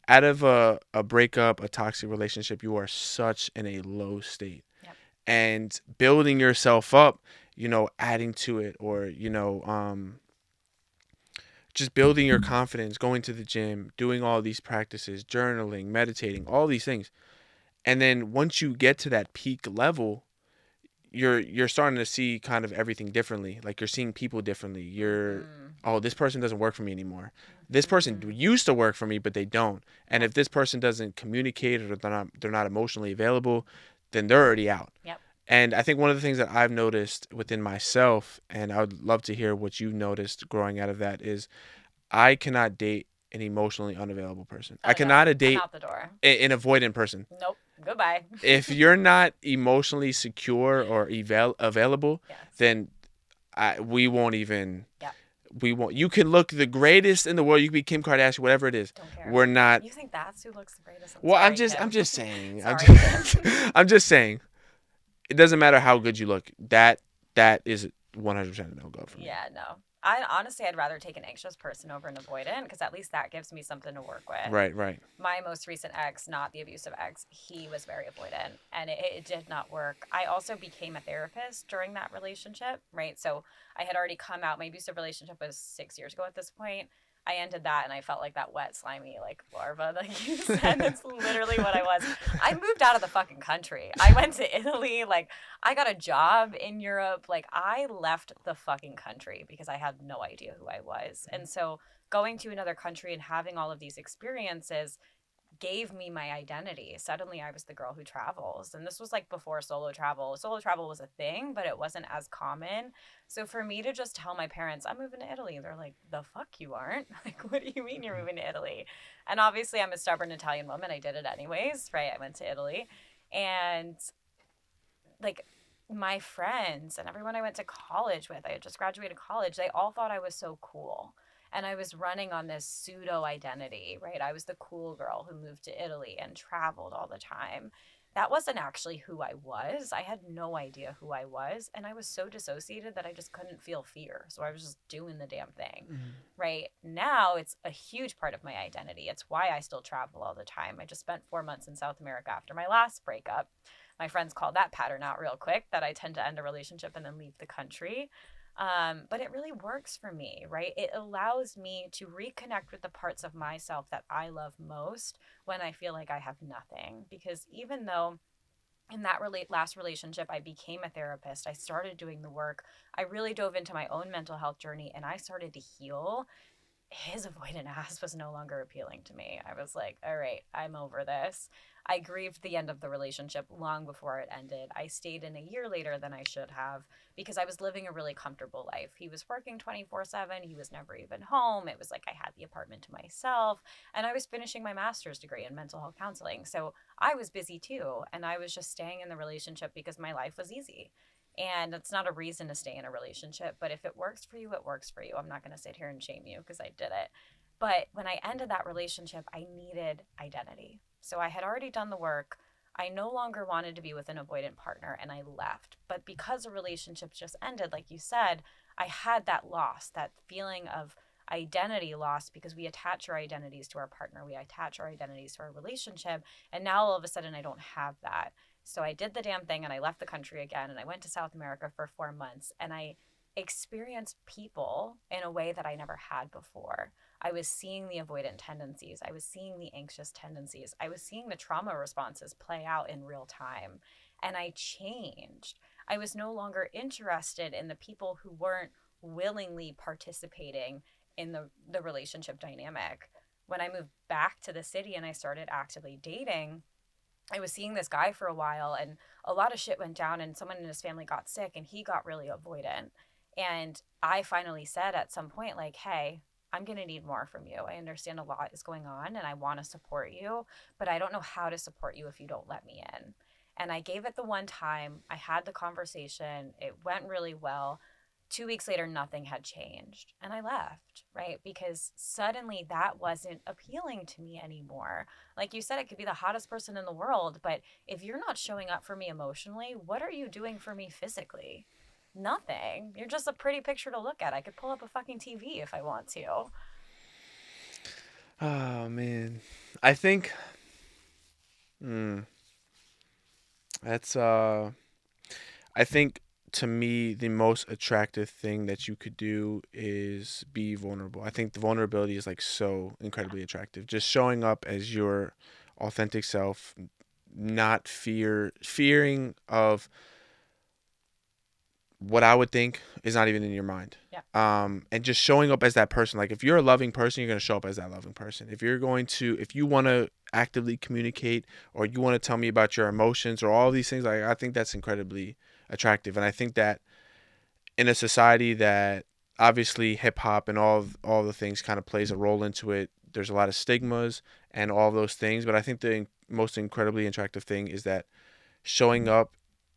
Out of a breakup, a toxic relationship, you are such in a low state. Yep. And building yourself up, adding to it, or, just building your confidence, going to the gym, doing all these practices, journaling, meditating, all these things. And then once you get to that peak level, you're starting to see kind of everything differently. Like you're seeing people differently. Oh, this person doesn't work for me anymore. This person used to work for me, but they don't. And if this person doesn't communicate or they're not emotionally available, then they're already out. Yep. And I think one of the things that I've noticed within myself, and I would love to hear what you've noticed growing out of that, is I cannot date an emotionally unavailable person. I cannot date I'm out the door. an avoidant person. Nope. Goodbye. If you're not emotionally secure or available, Yes. then we won't even. Yeah. We won't. You can look the greatest in the world. You can be Kim Kardashian, whatever it is. Don't care. We're not. You think that's who looks the greatest? Well, Sorry, I'm just saying. Sorry, I'm just saying. It doesn't matter how good you look. That is 100% a no-go for me. Yeah, no. I honestly, I'd rather take an anxious person over an avoidant because at least that gives me something to work with. Right, right. My most recent ex, not the abusive ex, he was very avoidant and it did not work. I also became a therapist during that relationship, right? So I had already come out. My abusive relationship was 6 years ago at this point. I ended that and I felt like that wet, slimy, like larva that you said. That's literally what I was. I moved out of the fucking country. I went to Italy. Like, I got a job in Europe. Like, I left the fucking country because I had no idea who I was. And so going to another country and having all of these experiences gave me my identity. Suddenly I was the girl who travels. And this was like before solo travel. Solo travel was a thing, but it wasn't as common. So for me to just tell my parents, I'm moving to Italy, they're like, the fuck you aren't? Like, what do you mean you're moving to Italy? And obviously I'm a stubborn Italian woman. I did it anyways, right? I went to Italy. And like my friends and everyone I went to college with, I had just graduated college, they all thought I was so cool. And I was running on this pseudo identity, right? I was the cool girl who moved to Italy and traveled all the time. That wasn't actually who I was. I had no idea who I was. And I was so dissociated that I just couldn't feel fear. So I was just doing the damn thing, right? Now it's a huge part of my identity. It's why I still travel all the time. I just spent 4 months in South America after my last breakup. My friends call that pattern out real quick, that I tend to end a relationship and then leave the country. But it really works for me, right? It allows me to reconnect with the parts of myself that I love most when I feel like I have nothing. Because even though in that last relationship, I became a therapist, I started doing the work, I really dove into my own mental health journey and I started to heal. His avoidant ass was no longer appealing to me. I was like, all right, I'm over this. I grieved the end of the relationship long before it ended. I stayed in a year later than I should have because I was living a really comfortable life. He was working 24/7. He was never even home. It was like I had the apartment to myself. And I was finishing my master's degree in mental health counseling. So I was busy too. And I was just staying in the relationship because my life was easy. And it's not a reason to stay in a relationship, but if it works for you, it works for you. I'm not going to sit here and shame you because I did it. But when I ended that relationship, I needed identity. So I had already done the work. I no longer wanted to be with an avoidant partner and I left. But because the relationship just ended, like you said, I had that loss, that feeling of identity loss because we attach our identities to our partner, we attach our identities to our relationship. And now all of a sudden, I don't have that. So I did the damn thing and I left the country again and I went to South America for 4 months and I experienced people in a way that I never had before. I was seeing the avoidant tendencies. I was seeing the anxious tendencies. I was seeing the trauma responses play out in real time. And I changed. I was no longer interested in the people who weren't willingly participating in the relationship dynamic. When I moved back to the city and I started actively dating, I was seeing this guy for a while and a lot of shit went down and someone in his family got sick and he got really avoidant. And I finally said at some point, like, hey, I'm going to need more from you. I understand a lot is going on and I want to support you, but I don't know how to support you if you don't let me in. And I gave it the one time. I had the conversation. It went really well. 2 weeks later, nothing had changed. And I left, right? Because suddenly that wasn't appealing to me anymore. Like you said, it could be the hottest person in the world, but if you're not showing up for me emotionally, what are you doing for me physically? Nothing. You're just a pretty picture to look at. I could pull up a fucking TV if I want to. Oh man, I think mm, that's I think to me the most attractive thing that you could do is be vulnerable. I think the vulnerability is like so incredibly attractive. Just showing up as your authentic self, not fearing of what I would think is not even in your mind. Yeah. And just showing up as that person. Like if you're a loving person, you're gonna show up as that loving person. If you want to actively communicate or you want to tell me about your emotions or all these things, like I think that's incredibly attractive. And I think that in a society that obviously hip hop and all the things kind of plays a role into it, there's a lot of stigmas and all those things. But I think the most incredibly attractive thing is that showing up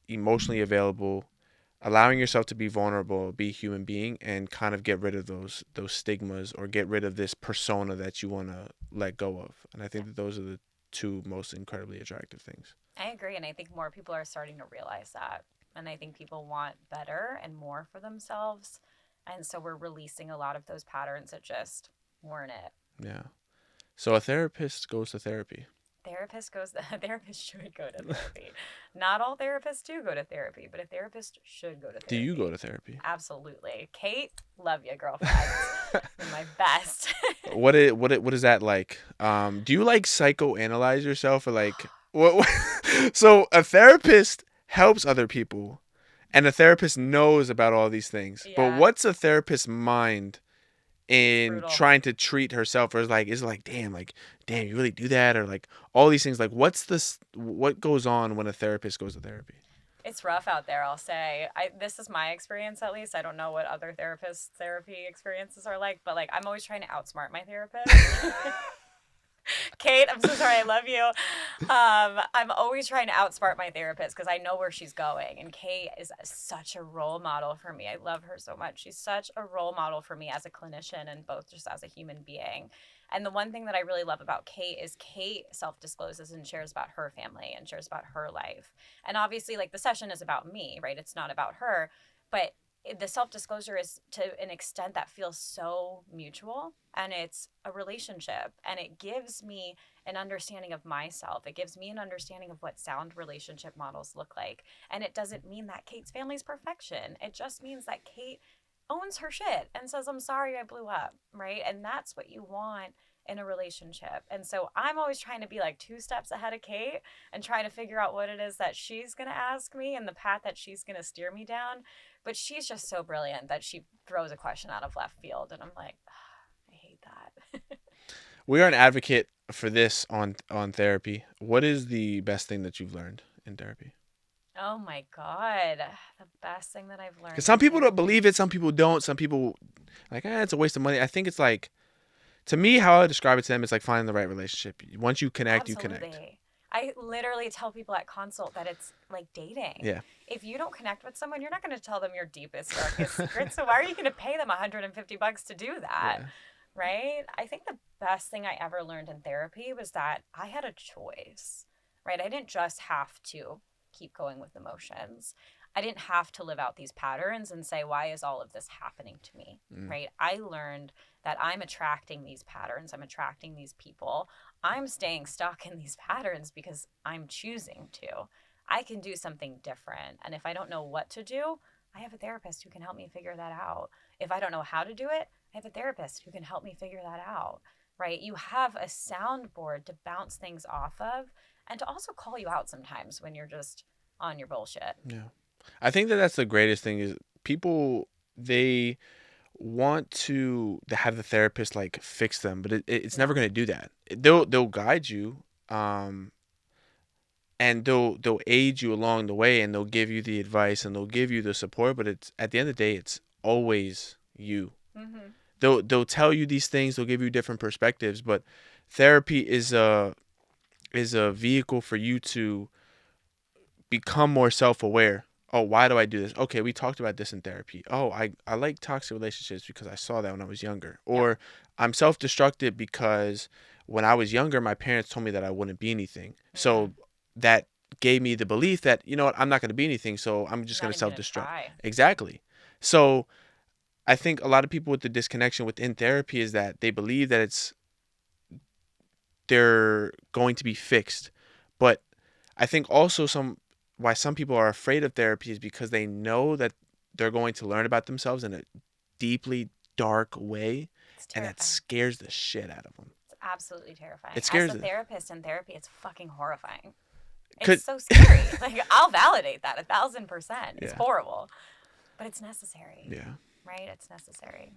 emotionally available, allowing yourself to be vulnerable, be a human being, and kind of get rid of those stigmas or get rid of this persona that you want to let go of. And I think that those are the two most incredibly attractive things. I agree. And I think more people are starting to realize that. And I think people want better and more for themselves. And so we're releasing a lot of those patterns that just weren't it. Yeah. So a therapist goes to therapy. A therapist should go to therapy. Not all therapists do go to therapy, but a therapist should go to Do you go therapy. to therapy? Absolutely. Kate, love you, girlfriends. You're my best. What is that like? Do you like psychoanalyze yourself or like what? So a therapist helps other people, and a therapist knows about all these things. But Yeah, what's a therapist's mind it's in brutal. trying to treat herself, or is it like damn, you really do that, or like all these things? Like what goes on when a therapist goes to therapy? It's rough out there, I'll say. This is my experience at least. I don't know what other therapists' therapy experiences are like, but like I'm always trying to outsmart my therapist. Kate, I'm so sorry. I love you. I'm always trying to outsmart my therapist because I know where she's going. And Kate is such a role model for me. I love her so much. She's such a role model for me as a clinician and both just as a human being. And the one thing that I really love about Kate is Kate self discloses and shares about her family and shares about her life. And obviously, like the session is about me, right? It's not about her. But the self disclosure is to an extent that feels so mutual, and it's a relationship, and it gives me an understanding of myself. It gives me an understanding of what sound relationship models look like. And it doesn't mean that Kate's family's perfection. It just means that Kate owns her shit and says, I'm sorry I blew up, right? And that's what you want in a relationship. And so I'm always trying to be like 2 steps ahead of Kate and trying to figure out what it is that she's going to ask me and the path that she's going to steer me down. But she's just so brilliant that she throws a question out of left field. And I'm like, I hate that. We are an advocate for this on therapy. What is the best thing that you've learned in therapy? Oh my God. The best thing that I've Because learned some in people don't therapy. believe it, some people don't. Some people like, it's a waste of money. I think it's like, to me, how I describe it to them, it's like finding the right relationship. Once you connect, you connect. Absolutely. I literally tell people at consult that it's like dating. Yeah, If you don't connect with someone, you're not going to tell them your deepest, darkest secrets. So why are you going to pay them $150 to do that? yeah, Right? I think the best thing I ever learned in therapy was that I had a choice, right? I didn't just have to keep going with emotions. I didn't have to live out these patterns and say, why is all of this happening to me? mm, Right? I learned that I'm attracting these patterns, I'm attracting these people. I'm staying stuck in these patterns because I'm choosing to. I can do something different. And if I don't know what to do, I have a therapist who can help me figure that out. If I don't know how to do it, I have a therapist who can help me figure that out, right? You have a soundboard to bounce things off of and to also call you out sometimes when you're just on your bullshit. yeah. I think that that's the greatest thing is people, they want to have the therapist like fix them, but it's never No, going to do that. They'll guide you, and they'll aid you along the way, and they'll give you the advice and they'll give you the support. But it's at the end of the day, it's always you. mm-hmm. They'll tell you these things. They'll give you different perspectives, but therapy is a vehicle for you to become more self-aware. Oh, why do I do this? Okay, we talked about this in therapy. Oh, I like toxic relationships because I saw that when I was younger. Yeah. Or I'm self-destructive because when I was younger, my parents told me that I wouldn't be anything. Mm-hmm. So that gave me the belief that, you know what, I'm not going to be anything, so I'm just going Not to even going to self-destruct. try. Exactly. So I think a lot of people with the disconnection within therapy is that they believe that they're going to be fixed. But I think also why some people are afraid of therapy is because they know that they're going to learn about themselves in a deeply dark way, It's and that terrifying. scares the shit out of them. It's absolutely terrifying. It As scares a the therapist in therapy, it's fucking horrifying. It's could so scary. Like, I'll validate that 1,000%. It's yeah, horrible, but it's necessary, yeah. right? It's necessary.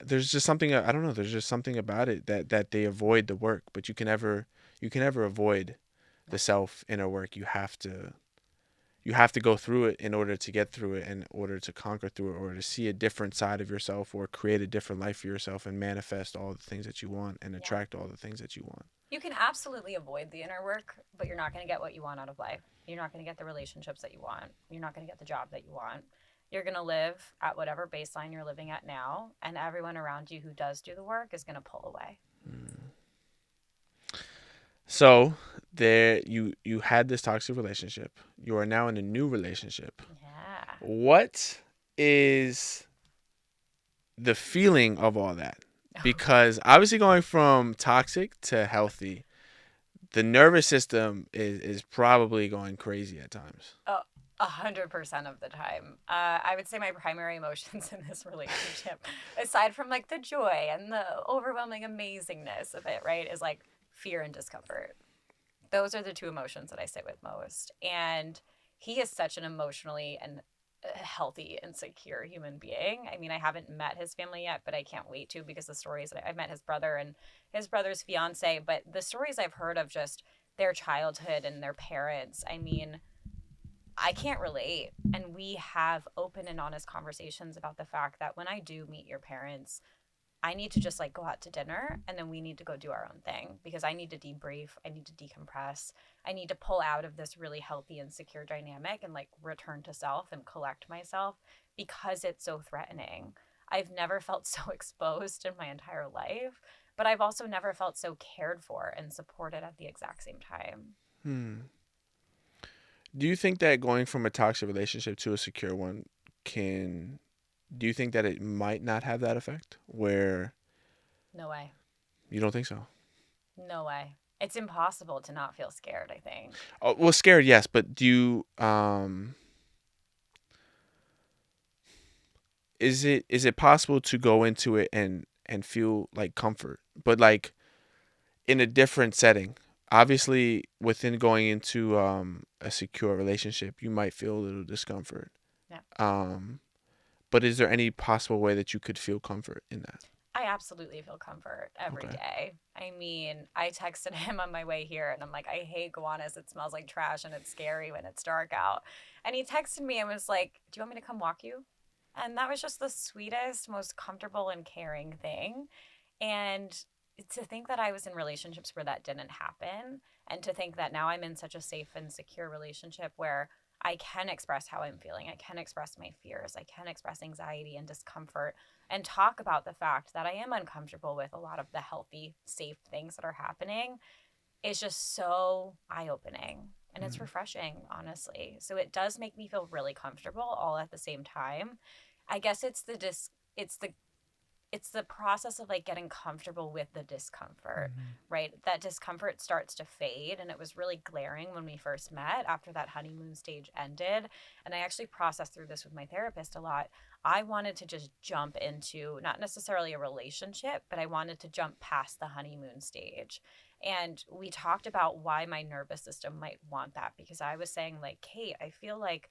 There's just something, I don't know, there's just something about it that they avoid the work, but you can never avoid the self inner work. You have to go through it in order to get through it, in order to conquer through it, or to see a different side of yourself, or create a different life for yourself and manifest all the things that you want and Yeah. attract all the things that you want. You can absolutely avoid the inner work, but you're not going to get what you want out of life. You're not going to get the relationships that you want. You're not going to get the job that you want. You're going to live at whatever baseline you're living at now, and everyone around you who does do the work is going to pull away. So there you had this toxic relationship. You are now in a new relationship. Yeah. What is the feeling of all that? Because obviously going from toxic to healthy, the nervous system is probably going crazy at times. Oh, 100% of the time. I would say my primary emotions in this relationship, aside from like the joy and the overwhelming amazingness of it, right, is like fear and discomfort. Those are the two emotions that I sit with most. And he is such an emotionally and healthy and secure human being. I mean, I haven't met his family yet, but I can't wait to, because the stories that I've met his brother and his brother's fiance, but the stories I've heard of just their childhood and their parents, I mean, I can't relate. And we have open and honest conversations about the fact that when I do meet your parents, I need to just like go out to dinner and then we need to go do our own thing because I need to debrief. I need to decompress. I need to pull out of this really healthy and secure dynamic and like return to self and collect myself because it's so threatening. I've never felt so exposed in my entire life, but I've also never felt so cared for and supported at the exact same time. Hmm. Do you think that going from a toxic relationship to a secure one can do you think that it might not have that effect where No way. you don't think so? No way. It's impossible to not feel scared, I think. Oh, well, scared, yes, but do you is it possible to go into it and feel like comfort, but like in a different setting? Obviously, within going into a secure relationship, you might feel a little discomfort. Yeah. Um, but is there any possible way that you could feel comfort in that? I absolutely feel comfort every Okay. day. I mean, I texted him on my way here and I'm like, I hate Gowanus. It smells like trash and it's scary when it's dark out. And he texted me and was like, do you want me to come walk you? And that was just the sweetest, most comfortable and caring thing. And to think that I was in relationships where that didn't happen, and to think that now I'm in such a safe and secure relationship where I can express how I'm feeling, I can express my fears, I can express anxiety and discomfort, and talk about the fact that I am uncomfortable with a lot of the healthy, safe things that are happening is just so eye opening. And it's Mm. refreshing, honestly. So it does make me feel really comfortable all at the same time. I guess it's the process of like getting comfortable with the discomfort, Mhm. right? That discomfort starts to fade. And it was really glaring when we first met after that honeymoon stage ended. And I actually processed through this with my therapist a lot. I wanted to just jump into not necessarily a relationship, but I wanted to jump past the honeymoon stage. And we talked about why my nervous system might want that because I was saying, like, Kate, I feel like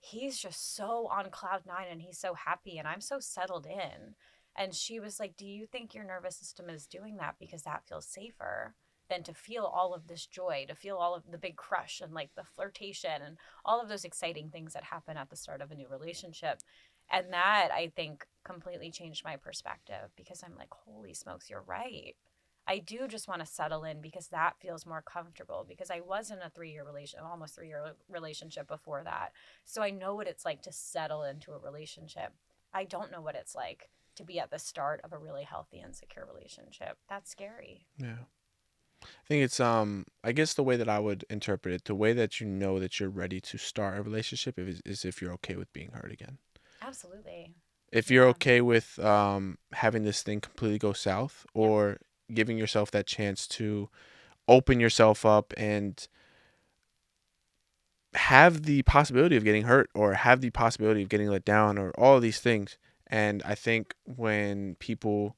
he's just so on cloud nine and he's so happy and I'm so settled in. And she was like, do you think your nervous system is doing that because that feels safer than to feel all of this joy, to feel all of the big crush and like the flirtation and all of those exciting things that happen at the start of a new relationship? And that I think completely changed my perspective because I'm like, holy smokes, you're right. I do just want to settle in because that feels more comfortable because I was in a 3 year relation, almost 3 year relationship before that. So I know what it's like to settle into a relationship. I don't know what it's like to be at the start of a really healthy and secure relationship. That's scary. Yeah. I think it's I guess the way that I would interpret it, the way that you know that you're ready to start a relationship is if you're okay with being hurt again. Absolutely. If you're Yeah. okay with having this thing completely go south, Yep. or giving yourself that chance to open yourself up and have the possibility of getting hurt or have the possibility of getting let down or all of these things. And I think when people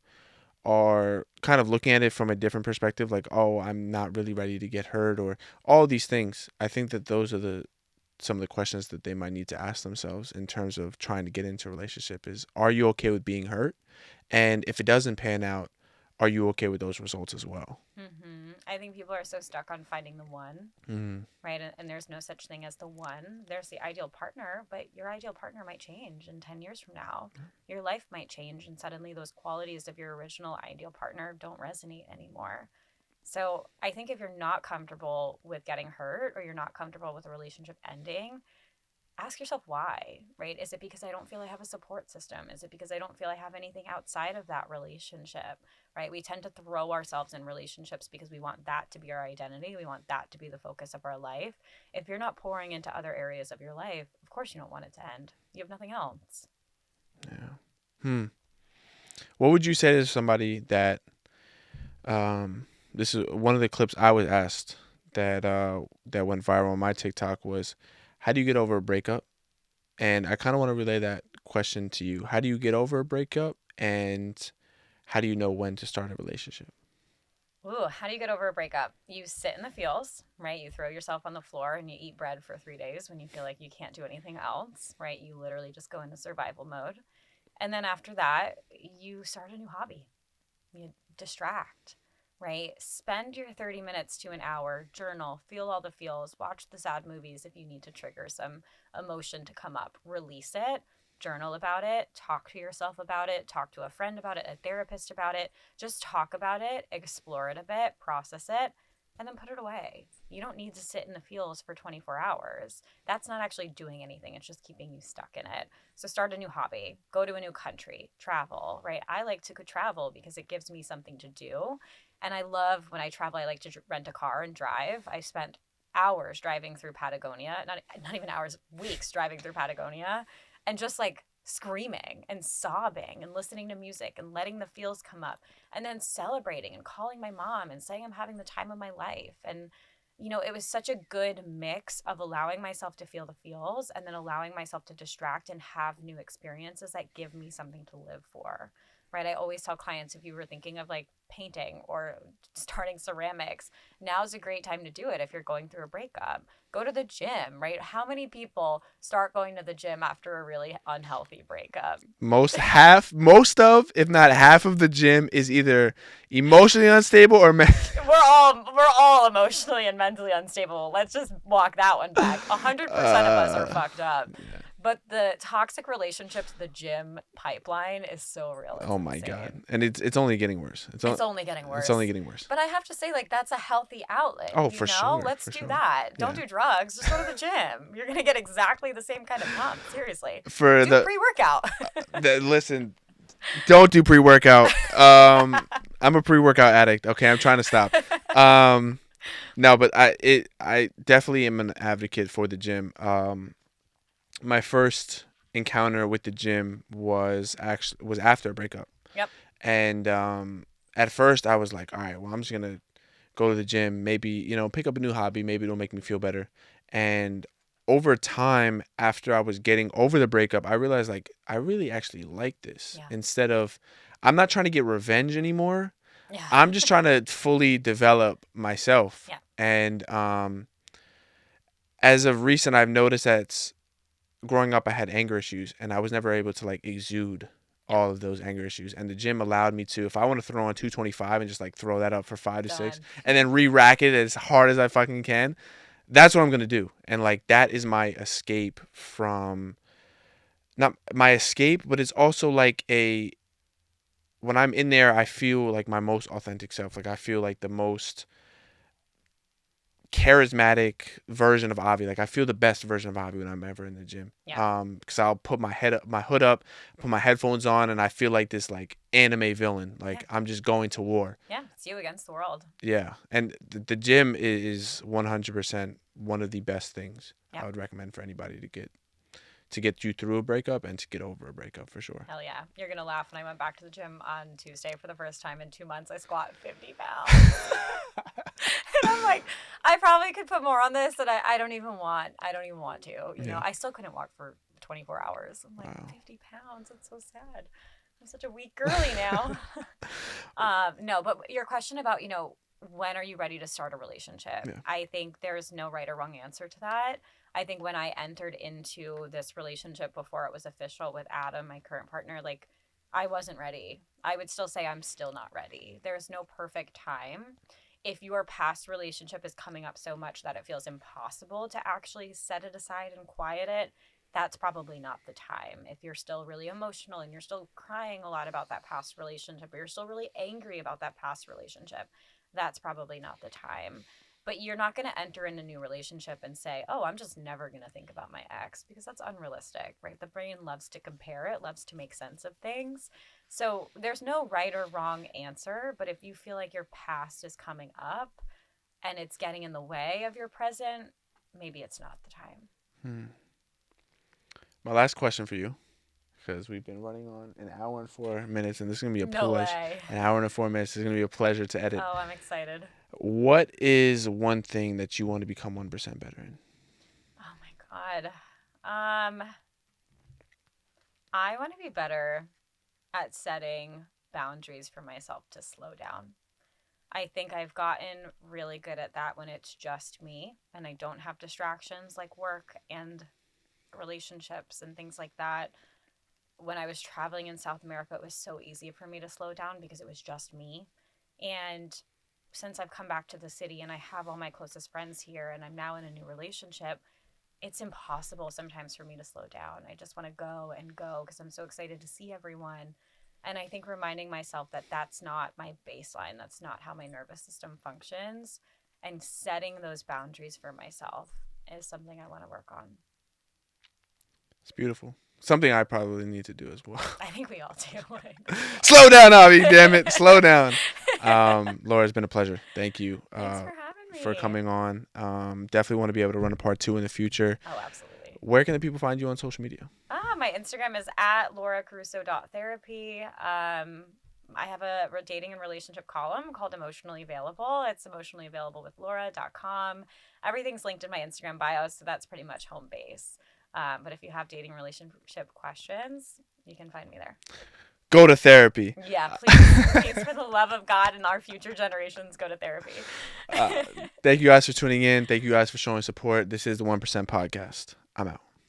are kind of looking at it from a different perspective, like, oh, I'm not really ready to get hurt or all these things, I think that those are the some of the questions that they might need to ask themselves in terms of trying to get into a relationship is, are you okay with being hurt? And if it doesn't pan out, are you okay with those results as well? I think people are so stuck on finding the one, Mm. right? And there's no such thing as the one. There's the ideal partner, but your ideal partner might change in 10 years from now. Your life might change, and suddenly those qualities of your original ideal partner don't resonate anymore. So I think if you're not comfortable with getting hurt or you're not comfortable with a relationship ending, ask yourself why, right? Is it because I don't feel I have a support system? Is it because I don't feel I have anything outside of that relationship, right? We tend to throw ourselves in relationships because we want that to be our identity. We want that to be the focus of our life. If you're not pouring into other areas of your life, of course you don't want it to end. You have nothing else. Yeah. What would you say to somebody that this is one of the clips I was asked that went viral on my TikTok was, how do you get over a breakup? And I kind of want to relay that question to you. How do you get over a breakup, and how do you know when to start a relationship? Ooh, how do you get over a breakup? You sit in the feels, right? You throw yourself on the floor and you eat bread for 3 days when you feel like you can't do anything else, right? You literally just go into survival mode. And then after that, you start a new hobby. You distract, right? Spend your 30 minutes to an hour, journal, feel all the feels, watch the sad movies if you need to trigger some emotion to come up, release it, journal about it, talk to yourself about it, talk to a friend about it, a therapist about it. Just talk about it, explore it a bit, process it, and then put it away. You don't need to sit in the feels for 24 hours. That's not actually doing anything. It's just keeping you stuck in it. So start a new hobby, go to a new country, travel, right? I like to travel because it gives me something to do. And I love when I travel, I like to rent a car and drive. I spent hours driving through Patagonia, not even hours, weeks driving through Patagonia, and just like screaming and sobbing and listening to music and letting the feels come up, and then celebrating and calling my mom and saying I'm having the time of my life. And it was such a good mix of allowing myself to feel the feels and then allowing myself to distract and have new experiences that give me something to live for, right? I always tell clients, if you were thinking of like painting or starting ceramics, now's a great time to do it. If you're going through a breakup, go to the gym, right? How many people start going to the gym after a really unhealthy breakup? Most of, if not half of the gym is either emotionally unstable or We're all emotionally and mentally unstable. Let's just walk that one back. 100% of us are fucked up. yeah. But the toxic relationship to the gym pipeline is so real. It's Oh my insane. God. And it's only getting worse. It's only getting worse. It's only getting worse. But I have to say, like, that's a healthy outlet. Oh, for sure. Let's For do sure. that. Don't Yeah. do drugs. Just go to the gym. You're going to get exactly the same kind of pump. Seriously. For Do the pre-workout. listen, don't do pre-workout. I'm a pre-workout addict. Okay, I'm trying to stop. No, but I definitely am an advocate for the gym. My first encounter with the gym was after a breakup. Yep. And at first I was like, all right, well, I'm just gonna go to the gym, maybe pick up a new hobby, maybe it'll make me feel better. And over time, after I was getting over the breakup, I realized like I really actually like this. Yeah. Instead of, I'm not trying to get revenge anymore. Yeah. I'm just trying to fully develop myself. Yeah. And as of recent, I've noticed that growing up I had anger issues, and I was never able to like exude all of those anger issues. And the gym allowed me to, if I want to throw on 225 and just like throw that up for 5 to 6 Done. and then re-rack it as hard as I fucking can, that's what I'm going to do. And like that is my escape from, not my escape, but it's also like when I'm in there, I feel like my most authentic self. Like I feel like the most charismatic version of Avi. Like I feel the best version of Avi when I'm ever in the gym. Yeah. Because I'll put my hood up, put my headphones on, and I feel like this like anime villain. Like I'm just going to war. Yeah. It's you against the world. Yeah, and the gym is 100% one of the best things Yeah. I would recommend for anybody to get you through a breakup and to get over a breakup for sure. Hell yeah. You're going to laugh. When I went back to the gym on Tuesday for the first time in 2 months, I squat 50 pounds. And I'm like, I probably could put more on this that I don't even want. I don't even want to. I still couldn't walk for 24 hours. I'm like, Wow. 50 pounds. That's so sad. I'm such a weak girly now. No, but your question about, when are you ready to start a relationship? Yeah. I think there's no right or wrong answer to that. I think when I entered into this relationship before it was official with Adam, my current partner, like I wasn't ready. I would still say I'm still not ready. There's no perfect time. If your past relationship is coming up so much that it feels impossible to actually set it aside and quiet it, that's probably not the time. If you're still really emotional and you're still crying a lot about that past relationship, or you're still really angry about that past relationship, that's probably not the time. But you're not going to enter in a new relationship and say, oh, I'm just never going to think about my ex, because that's unrealistic, right? The brain loves to compare, it loves to make sense of things. So there's no right or wrong answer. But if you feel like your past is coming up and it's getting in the way of your present, maybe it's not the time. My last question for you, because we've been running on an hour and 4 minutes, and this is going to be a No pleasure. way. An hour and 4 minutes is going to be a pleasure to edit. Oh, I'm excited. What is one thing that you want to become 1% better in? Oh my God. I want to be better at setting boundaries for myself to slow down. I think I've gotten really good at that when it's just me and I don't have distractions like work and relationships and things like that. When I was traveling in South America, it was so easy for me to slow down because it was just me. And since I've come back to the city and I have all my closest friends here and I'm now in a new relationship, it's impossible sometimes for me to slow down. I just want to go and go because I'm so excited to see everyone. And I think reminding myself that that's not my baseline, that's not how my nervous system functions, and setting those boundaries for myself is something I want to work on. It's beautiful. Something I probably need to do as well. I think we all do. Slow down, Avi, damn it. Slow down. Laura, it's been a pleasure. Thank you Thanks for having me. for coming on. Definitely want to be able to run a part 2 in the future. Oh, absolutely. Where can the people find you on social media? My Instagram is at lauracaruso.therapy. I have a dating and relationship column called Emotionally Available. It's emotionallyavailable.with.laura.com. Everything's linked in my Instagram bio, so that's pretty much home base. But if you have dating relationship questions, you can find me there. Go to therapy. Yeah, please, for the love of God and our future generations, go to therapy. Thank you guys for tuning in. Thank you guys for showing support. This is the 1% Podcast. I'm out.